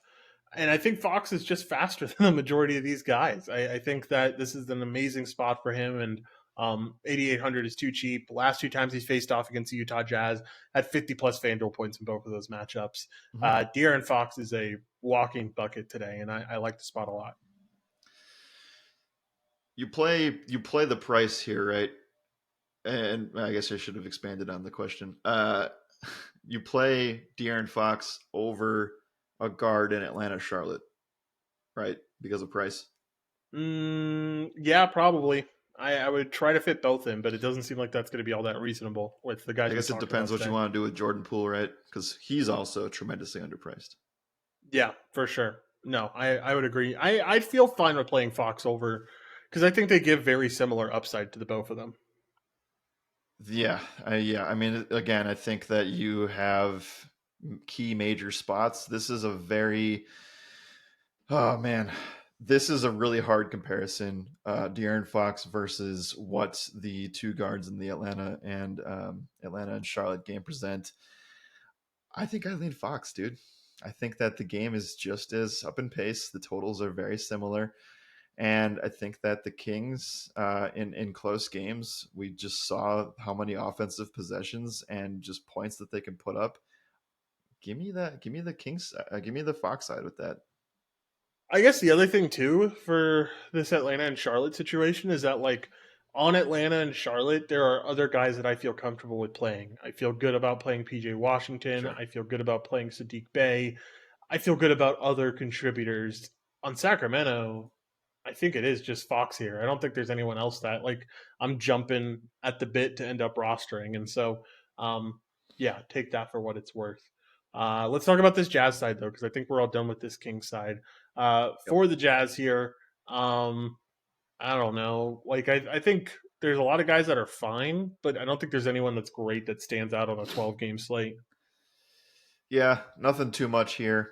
And I think Fox is just faster than the majority of these guys. I think that this is an amazing spot for him. And 8,800 is too cheap. Last two times he's faced off against the Utah Jazz had 50 plus FanDuel points in both of those matchups. Mm-hmm. De'Aaron Fox is a walking bucket today, and I like the spot a lot. You play the price here, right? And I guess I should have expanded on the question. You play De'Aaron Fox over a guard in Atlanta, Charlotte, right? Because of price. Yeah, probably. I would try to fit both in, but it doesn't seem like that's going to be all that reasonable with the I guys we guess it talked depends about what you today. want to do with Jordan Poole, right? Because he's also tremendously underpriced. Yeah, for sure. No, I would agree. I'd feel fine with playing Fox over because I think they give very similar upside to the both of them. Yeah. I mean, again, I think that you have key major spots. This is a very Oh man, this is a really hard comparison. De'Aaron Fox versus what the two guards in the Atlanta and Charlotte game present. I think I lean Fox, dude. I think that the game is just as up in pace. The totals are very similar, and I think that the Kings, in close games, we just saw how many offensive possessions and just points that they can put up. Give me that. Give me the Kings. Give me the Fox side with that. I guess the other thing too for this Atlanta and Charlotte situation is that like on Atlanta and Charlotte, there are other guys that I feel comfortable with playing. I feel good about playing PJ Washington. Sure. I feel good about playing Sadiq Bey. I feel good about other contributors. On Sacramento, I think it is just Fox here. I don't think there's anyone else that like I'm jumping at the bit to end up rostering. And so, um, yeah, take that for what it's worth. Let's talk about this Jazz side though, because I think we're all done with this King side. Yep. For the Jazz here, I don't know. Like I think there's a lot of guys that are fine, but I don't think there's anyone that's great that stands out on a 12 game slate. Yeah, nothing too much here.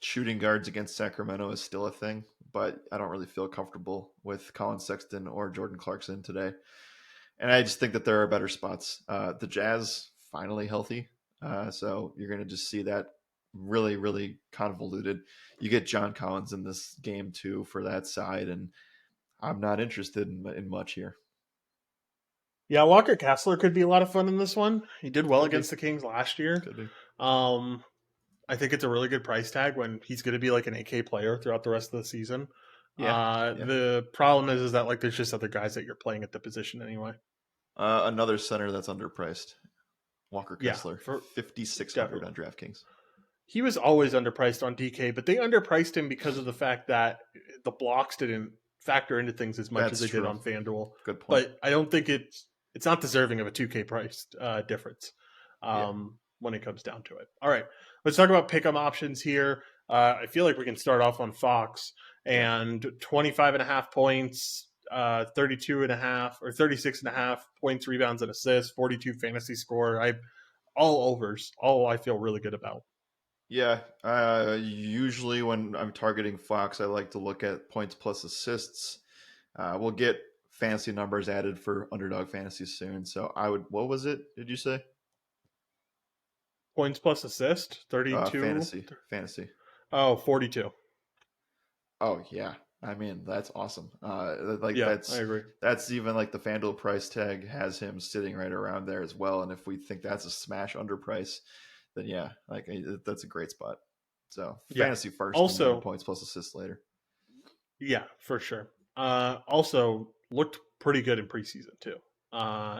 Shooting guards against Sacramento is still a thing, but I don't really feel comfortable with Colin Sexton or Jordan Clarkson today. And I just think that there are better spots. The Jazz finally healthy, so you're going to just see that really, really convoluted. You get John Collins in this game too for that side, and I'm not interested in much here. Yeah, Walker Kessler could be a lot of fun in this one. He did well Could be, against the Kings last year. could be. Um, I think it's a really good price tag when he's going to be like an AK player throughout the rest of the season. Yeah, yeah. The problem is that like there's just other guys that you're playing at the position anyway. Another center that's underpriced. Walker Yeah, Kessler, for 5,600 definitely. on DraftKings. He was always underpriced on DK, but they underpriced him because of the fact that the blocks didn't factor into things as much as That's they did true. on FanDuel. Good point. But I don't think it's not deserving of a 2K price difference Yeah. when it comes down to it. All right, let's talk about pick'em options here. I feel like we can start off on Fox. Yeah. and 25.5 points, 32.5 or 36.5 points, rebounds, and assists, 42 fantasy score. All overs, all I feel really good about. Yeah, usually when I'm targeting Fox, I like to look at points plus assists. We'll get fancy numbers added for Underdog Fantasy soon. So I would, what was it? Did you say? Points plus assist, 32. Fantasy. Oh, 42. Oh yeah, I mean that's awesome. Like Yeah, I agree. that's even like the FanDuel price tag has him sitting right around there as well. And if we think that's a smash underprice, then yeah, like that's a great spot. So Yeah. fantasy first, and then Also, points plus assists later. yeah, for sure. Also looked pretty good in preseason too.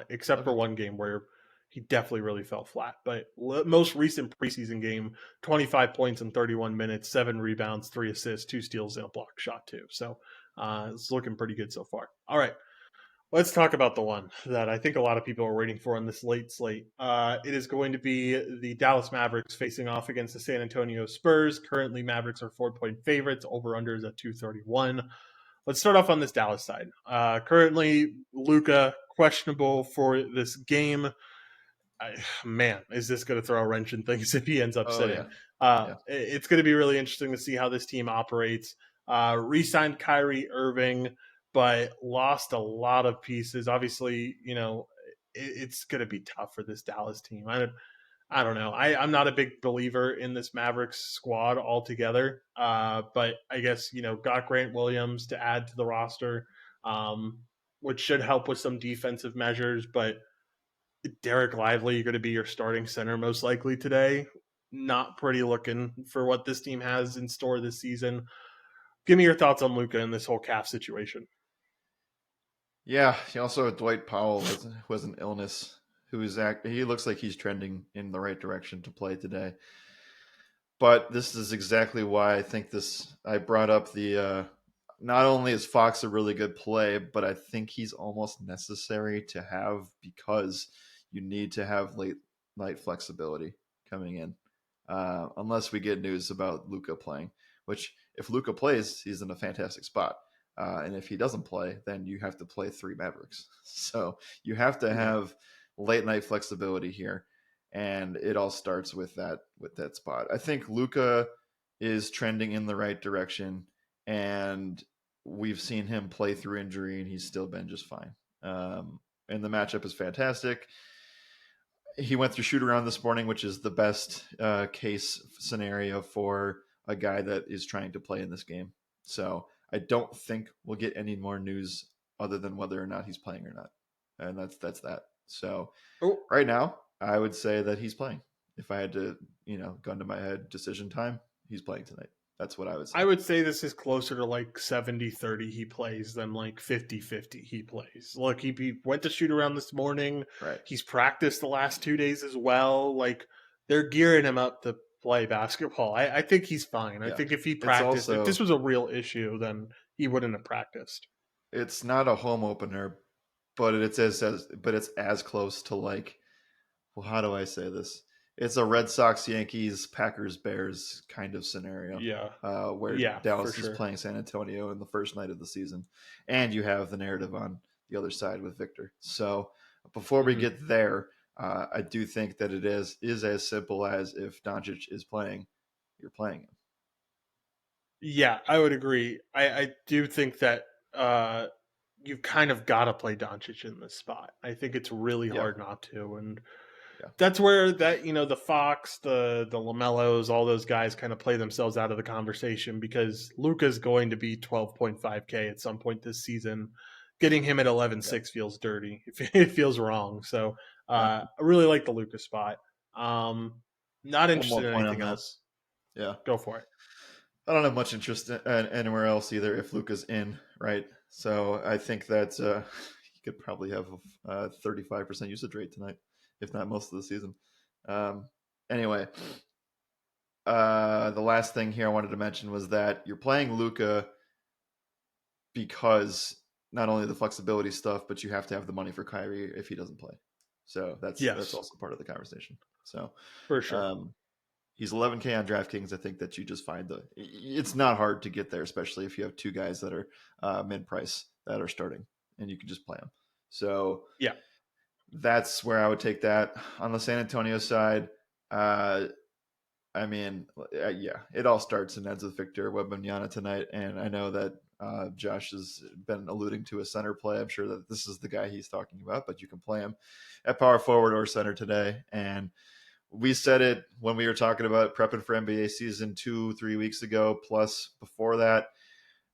Except for Okay. one game where he definitely really fell flat. But most recent preseason game, 25 points in 31 minutes, 7 rebounds, 3 assists, 2 steals, and a block shot too. So it's looking pretty good so far. All right, let's talk about the one that I think a lot of people are waiting for on this late slate. It is going to be the Dallas Mavericks facing off against the San Antonio Spurs. Currently, Mavericks are 4-point favorites. Over under is at 231. Let's start off on this Dallas side. Currently, Luka questionable for this game. Man, is this going to throw a wrench in things if he ends up Oh sitting? yeah, yeah, It's going to be really interesting to see how this team operates. Re-signed Kyrie Irving, but lost a lot of pieces. Obviously, it's going to be tough for this Dallas team. I don't know. I'm not a big believer in this Mavericks squad altogether. But I guess, got Grant Williams to add to the roster, um, which should help with some defensive measures. But Derek Lively going to be your starting center most likely today. Not pretty looking for what this team has in store this season. Give me your thoughts on Luca and this whole calf situation. yeah. He also Dwight Powell was an illness. He looks like he's trending in the right direction to play today. But this is exactly why I think this. I brought up the. Not only is Fox a really good play, but I think he's almost necessary to have because you need to have late night flexibility coming in. Unless we get news about Luca playing, which if Luca plays, he's in a fantastic spot. And if he doesn't play, then you have to play three Mavericks. So you have to Yeah. have late night flexibility here, and it all starts with that spot. I think Luca is trending in the right direction, and we've seen him play through injury, and he's still been just fine. And the matchup is fantastic. He went through shoot around this morning, which is the best case scenario for a guy that is trying to play in this game. So I don't think we'll get any more news other than whether or not he's playing or not, and that's that. So Oh, right now, I would say that he's playing. If I had to, gun to my head, decision time, he's playing tonight. That's what I would say. I would say this is closer to like 70-30 he plays than like 50-50 he plays. Look, he went to shoot around this morning. Right. He's practiced the last 2 days as well. Like, they're gearing him up to play basketball. I think he's fine. I Yeah. think It's if this also was a real issue, then he wouldn't have practiced. it's not a home opener, but it's as close to like, well, how do I say this? It's a Red Sox, Yankees, Packers, Bears kind of scenario, Yeah. where Yeah, for Dallas is sure. playing San Antonio in the first night of the season, and you have the narrative on the other side with Victor. So before we Mhm. get there, I do think that it is as simple as if Doncic is playing, you're playing him. Yeah, I would agree. I do think that uh, you've kind of got to play Doncic in this spot. I think it's really Yeah, hard not to, and yeah, that's where the Fox, the Lamellos, all those guys kind of play themselves out of the conversation because Luca's going to be 12.5K at some point this season. Getting him at yeah. 11.6 feels dirty. It feels wrong. So Uh, I really like the Luca spot. Not one more interested in point on anything that. else. Yeah. Go for it. I don't have much interest anywhere else either if Luca's in, right? So I think that he could probably have a 35% usage rate tonight, if not most of the season. Um, anyway, the last thing here I wanted to mention was that you're playing Luca because not only the flexibility stuff, but you have to have the money for Kyrie if he doesn't play. So that's Yes, also part of the conversation. So for sure. um, He's 11K on DraftKings. I think that you just find it's not hard to get there, especially if you have two guys that are mid price that are starting and you can just play them. So Yeah. that's where I would take that. On the San Antonio side, uh, I mean, yeah, it all starts and ends with Victor Wembanyama tonight. And I know that Josh has been alluding to a center play. I'm sure that this is the guy he's talking about, but you can play him at power forward or center today. And we said it when we were talking about prepping for NBA season 2-3 weeks ago, plus before that.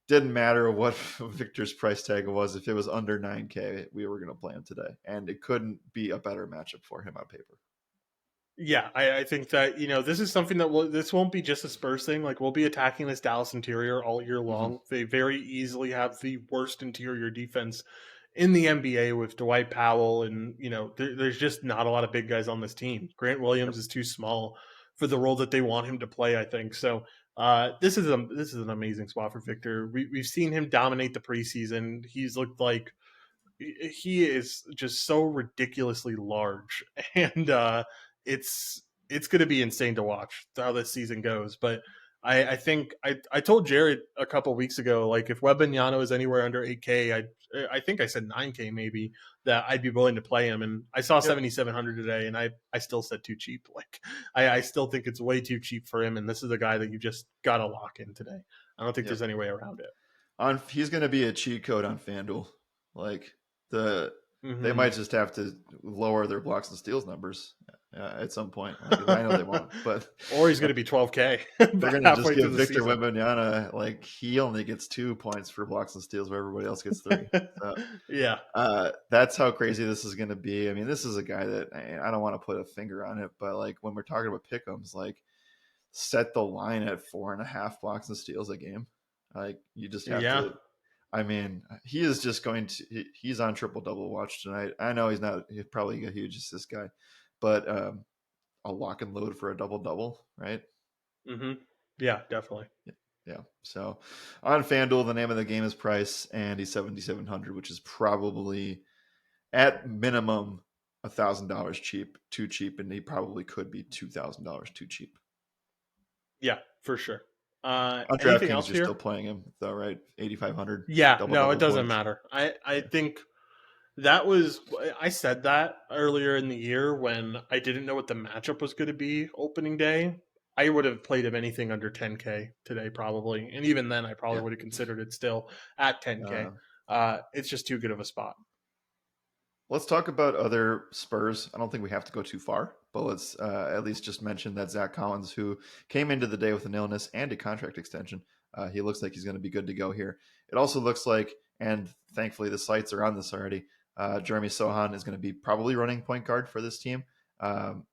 Didn't matter what Victor's price tag was. If it was under 9K, we were going to play him today. And it couldn't be a better matchup for him on paper. Yeah, I think that this is something that this won't be just a Spurs thing. Like we'll be attacking this Dallas interior all year Mm-hmm. long. They very easily have the worst interior defense in the NBA with Dwight Powell, and there's just not a lot of big guys on this team. Grant Williams Yep. is too small for the role that they want him to play. I think so. This is an amazing spot for Victor. We've seen him dominate the preseason. He's looked like he is just so ridiculously large, and it's going to be insane to watch how this season goes. But I think I told Jared a couple weeks ago, like if Wembanyama is anywhere under 8K, I think I said 9K maybe, that I'd be willing to play him. And I saw Yep. 7,700 today, and I still said too cheap. Like I still think it's way too cheap for him. And this is a guy that you just got to lock in today. I don't think Yep. there's any way around it. He's going to be a cheat code on FanDuel. Like the they Mm-hmm. might just have to lower their blocks and steals numbers at some point. Like I know they won't, but Or he's going to be 12K they're going to just halfway give through the Victor season. Wembanyama like he only gets 2 points for blocks and steals, where everybody else gets 3. So Yeah. that's how crazy this is going to be. I mean, this is a guy that I don't want to put a finger on it, but like when we're talking about pick'ems, like set the line at 4.5 blocks and steals a game. Like you just have Yeah. to. I mean, he is just going to. He's on triple double watch tonight. I know he's not. He's probably a huge assist guy, but a lock and load for a double double, right? Hmm. Yeah, definitely. Yeah. So on FanDuel, the name of the game is Price, and he's 7,700, which is probably at minimum $1,000 cheap, too cheap, and he probably could be $2,000 too cheap. Yeah, for sure. On Anything DraftKings, else you're still here? playing him though, right? 8,500 Yeah, double no, it double doesn't points. matter. I Yeah. think that was I said that earlier in the year when I didn't know what the matchup was going to be opening day. I would have played him anything under 10K today probably, and even then I probably Yeah. would have considered it still at 10K. Uh, It's just too good of a spot. let's talk about other Spurs. I don't think we have to go too far, but let's at least just mention that Zach Collins, who came into the day with an illness and a contract extension, he looks like he's going to be good to go here. It also looks like, and thankfully the sites are on this already, Jeremy Sohan is going to be probably running point guard for this team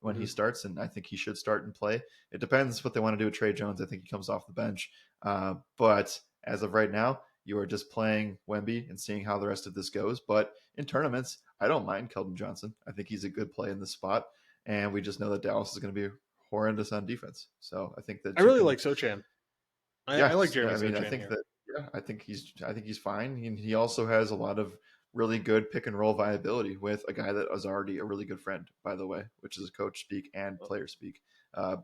when he Mhm. starts, and I think he should start and play. It depends what they want to do with Trey Jones. I think he comes off the bench, but as of right now, you are just playing Wemby and seeing how the rest of this goes. But in tournaments, I don't mind Keldon Johnson. I think he's a good play in this spot, and we just know that Dallas is going to be horrendous on defense. So I think I that you really can, like Sochan. I like yes, Jeremy I mean, I Sochan think here. that, yeah, I think he's fine. He also has a lot of really good pick and roll viability with a guy that is already a really good friend, by the way, which is coach speak and player speak.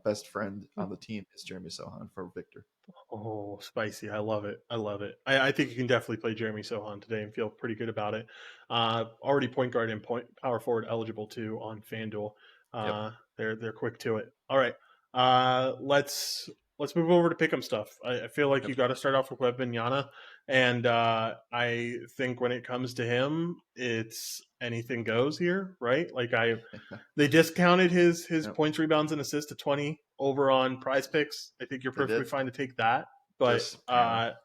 Best friend on the team is Jeremy Sohan for Victor. Oh, spicy. I love it. I love it. I think you can definitely play Jeremy Sohan today and feel pretty good about it. Already point guard and power forward eligible too on FanDuel. Yep. They're quick to it. All right. Let's move over to pick'em stuff. I feel like Yep. you got to start off with Wembanyama, and I think when it comes to him, it's anything goes here, right? Like they discounted his Yep. points, rebounds, and assists to 20 over on Prize Picks. I think you're They perfectly did. fine to take that. But Just hammer.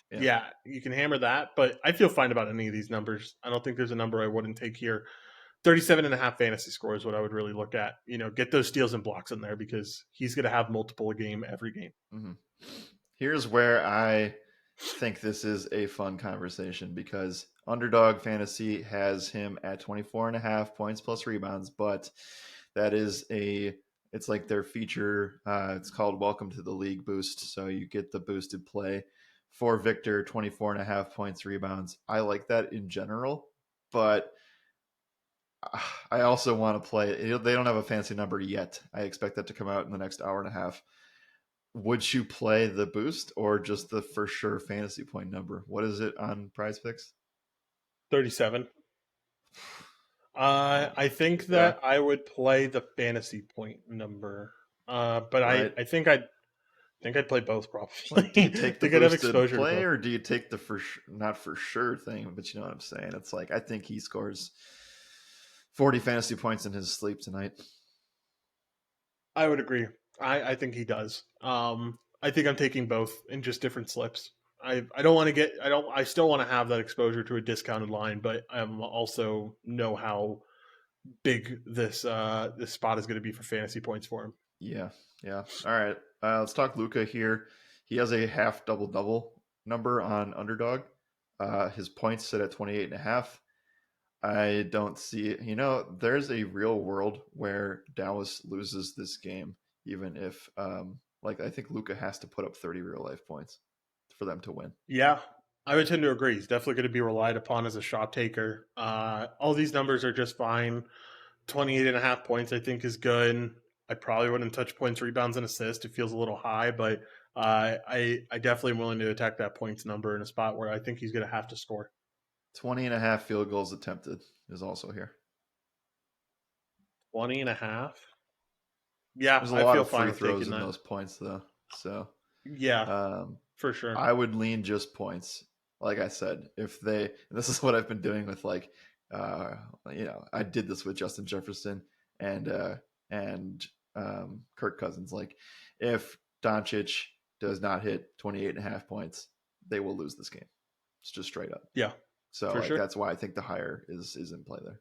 Yeah. yeah, you can hammer that. But I feel fine about any of these numbers. I don't think there's a number I wouldn't take here. 37.5 fantasy score is what I would really look at. Get those steals and blocks in there because he's going to have multiple a game every game. Hmm. Here's where I think this is a fun conversation because Underdog Fantasy has him at 24.5 points plus rebounds, but that is it's like their feature. It's called Welcome to the League Boost. So you get the boosted play for Victor, 24.5 points, rebounds. I like that in general, but I also want to play. They don't have a fancy number yet. I expect that to come out in the next hour and a half. Would you play the boost or just the for sure fantasy point number? What is it on Prize Picks? 37. I think Yeah, that I would play the fantasy point number. But right. I think I'd play both probably. Like, do you I take the think I'd have boosted exposure to play both. or do you take the not for sure thing? But you know what I'm saying? It's like I think he scores 40 fantasy points in his sleep tonight. I would agree. I think he does. I think I'm taking both in just different slips. I don't want to get I still want to have that exposure to a discounted line, but I also know how big this spot is going to be for fantasy points for him. Yeah, yeah. All right. Let's talk Luca here. He has a half double double number on Underdog. His points sit at 28 and a half. I don't see it. There's a real world where Dallas loses this game, even if, I think Luca has to put up 30 real life points for them to win. Yeah, I would tend to agree. He's definitely going to be relied upon as a shot taker. All these numbers are just fine. 28.5 points, I think, is good. I probably wouldn't touch points, rebounds, and assists. It feels a little high, but I definitely am willing to attack that points number in a spot where I think he's going to have to score. 20 and a half field goals attempted is also here. 20.5. Yeah, There's a I lot feel of fine free with throws taking in that. those points, though. So Yeah, um, for sure. I would lean just points. Like I said, if they, and this is what I've been doing with I did this with Justin Jefferson and Kirk Cousins. Like, if Doncic does not hit 28 and a half points, they will lose this game. It's just straight up. Yeah, So for like sure. that's why I think the higher is in play there.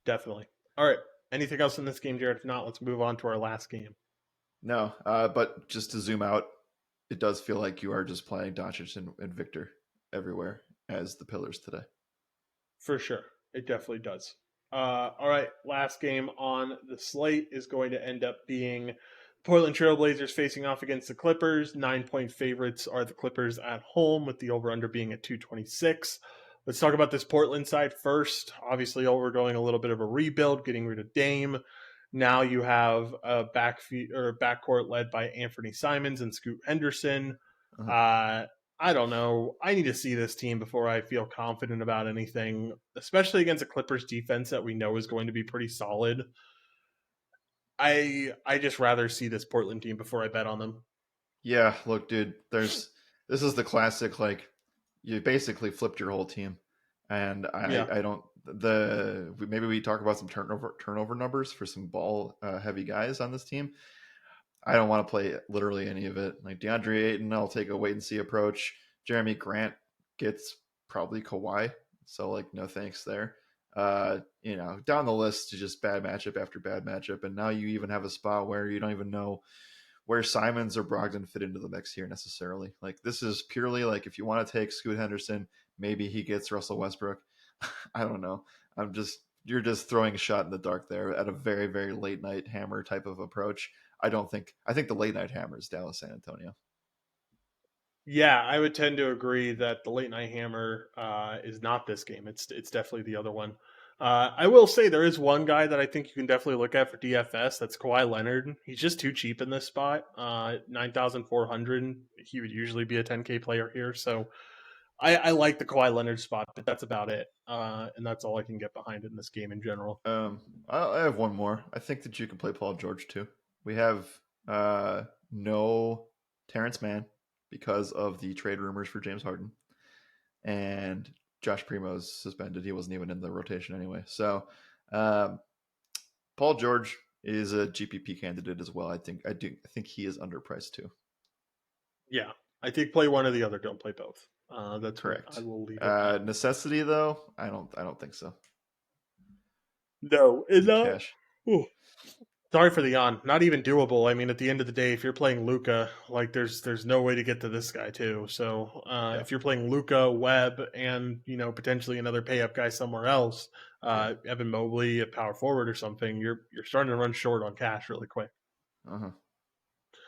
Definitely. All right. Anything else in this game, Jared? If not, let's move on to our last game. No, but just to zoom out, it does feel like you are just playing Doncic and Victor everywhere as the pillars today. For sure. It definitely does. All right. Last game on the slate is going to end up being Portland Trailblazers facing off against the Clippers. 9 point favorites are the Clippers at home, with the over under being at 226. Let's talk about this Portland side first. Obviously, we're going a little bit of a rebuild, getting rid of Dame. Now you have a backcourt led by Anthony Simons and Scoot Henderson. Uh-huh. Uh, I don't know. I need to see this team before I feel confident about anything, especially against a Clippers defense that we know is going to be pretty solid. I just rather see this Portland team before I bet on them. Yeah, look, dude, this is the classic, like, you basically flipped your whole team. And Yeah. I don't maybe we talk about some turnover numbers for some ball heavy guys on this team. I don't want to play literally any of it. Like DeAndre Ayton, I'll take a wait and see approach. Jeremy Grant gets probably Kawhi, so like no thanks there. Down the list to just bad matchup after bad matchup, and now you even have a spot where you don't even know where Simons or Brogdon fit into the mix here necessarily. Like, this is purely like, if you want to take Scoot Henderson, maybe he gets Russell Westbrook. I don't know. You're just throwing a shot in the dark there at a very, very late night hammer type of approach. I think the late night hammer is Dallas San Antonio. Yeah, I would tend to agree that the late night hammer is not this game. It's definitely the other one. I will say there is one guy that I think you can definitely look at for DFS. That's Kawhi Leonard. He's just too cheap in this spot. 9,400. He would usually be a 10K player here. So I like the Kawhi Leonard spot, but that's about it. And that's all I can get behind in this game in general. I have one more. I think that you can play Paul George too. We have no Terrence Mann because of the trade rumors for James Harden, and Josh Primo's suspended. He wasn't even in the rotation anyway. So um, Paul George is a GPP candidate as well. I think he is underpriced too. Yeah, I think play one or the other. Don't play both. That's what I Correct. will leave it at. Necessity though, I don't think so. No, it's not. Cash. Ooh. Sorry for the yawn. Not even doable. I mean, at the end of the day, if you're playing Luca, like there's no way to get to this guy too. So Yeah. if you're playing Luca, Webb, and potentially another pay up guy somewhere else, Yeah. Evan Mobley, a power forward or something, you're starting to run short on cash really quick. Uh huh.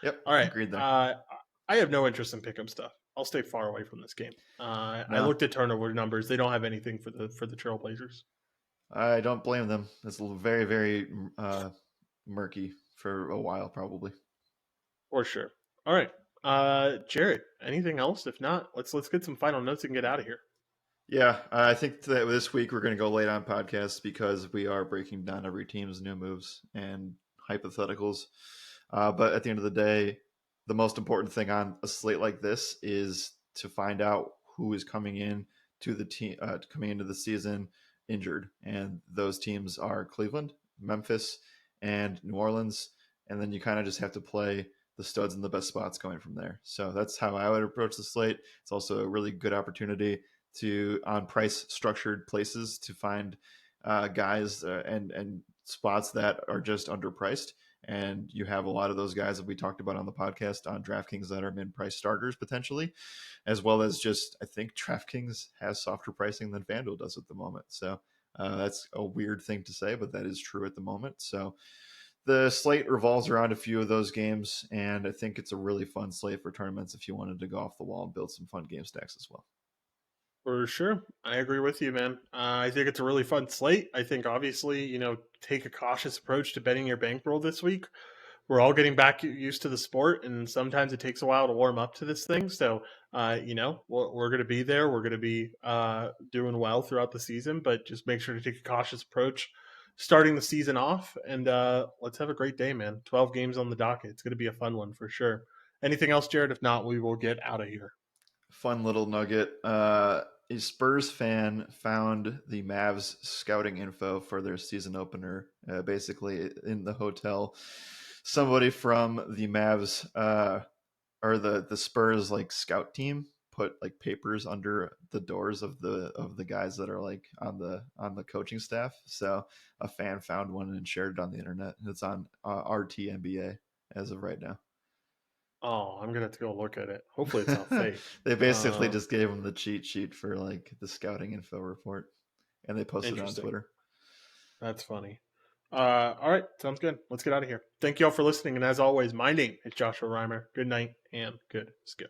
Yep. All right, Agreed there. I have no interest in pick'em stuff. I'll stay far away from this game. I No. looked at turnover numbers; they don't have anything for the Trailblazers. I don't blame them. It's very, very murky for a while, probably. For sure. All right. Jared, anything else? If not, let's get some final notes and get out of here. Yeah, I think that this week we're going to go late on podcasts because we are breaking down every team's new moves and hypotheticals. But at the end of the day, the most important thing on a slate like this is to find out who is coming in to the team coming into the season injured, and those teams are Cleveland, Memphis, and New Orleans. And then you kind of just have to play the studs in the best spots going from there. So that's how I would approach the slate. It's also a really good opportunity to on price structured places to find guys and spots that are just underpriced. And you have a lot of those guys that we talked about on the podcast on DraftKings that are mid price starters potentially, as well as just I think DraftKings has softer pricing than FanDuel does at the moment. So that's a weird thing to say, but that is true at the moment. So the slate revolves around a few of those games, and I think it's a really fun slate for tournaments if you wanted to go off the wall and build some fun game stacks as well. For sure. I agree with you, man. I think it's a really fun slate. I think obviously, take a cautious approach to betting your bankroll this week. We're all getting back used to the sport, and sometimes it takes a while to warm up to this thing. So, we're going to be there. We're going to be doing well throughout the season, but just make sure to take a cautious approach starting the season off. And let's have a great day, man. 12 games on the docket. It's going to be a fun one for sure. Anything else, Jared? If not, we will get out of here. Fun little nugget. A Spurs fan found the Mavs scouting info for their season opener, basically in the hotel. Somebody from the Mavs or the Spurs like scout team put like papers under the doors of the guys that are like on the coaching staff. So a fan found one and shared it on the internet. It's on RT NBA as of right now. Oh, I'm gonna have to go look at it. Hopefully, it's not fake. They basically Uh, just gave him the cheat sheet for like the scouting info report, and they posted it on Interesting. Twitter. That's funny. All right, sounds good. Let's get out of here. Thank you all for listening, and as always, my name is Joshua Reimer. Good night and good skill.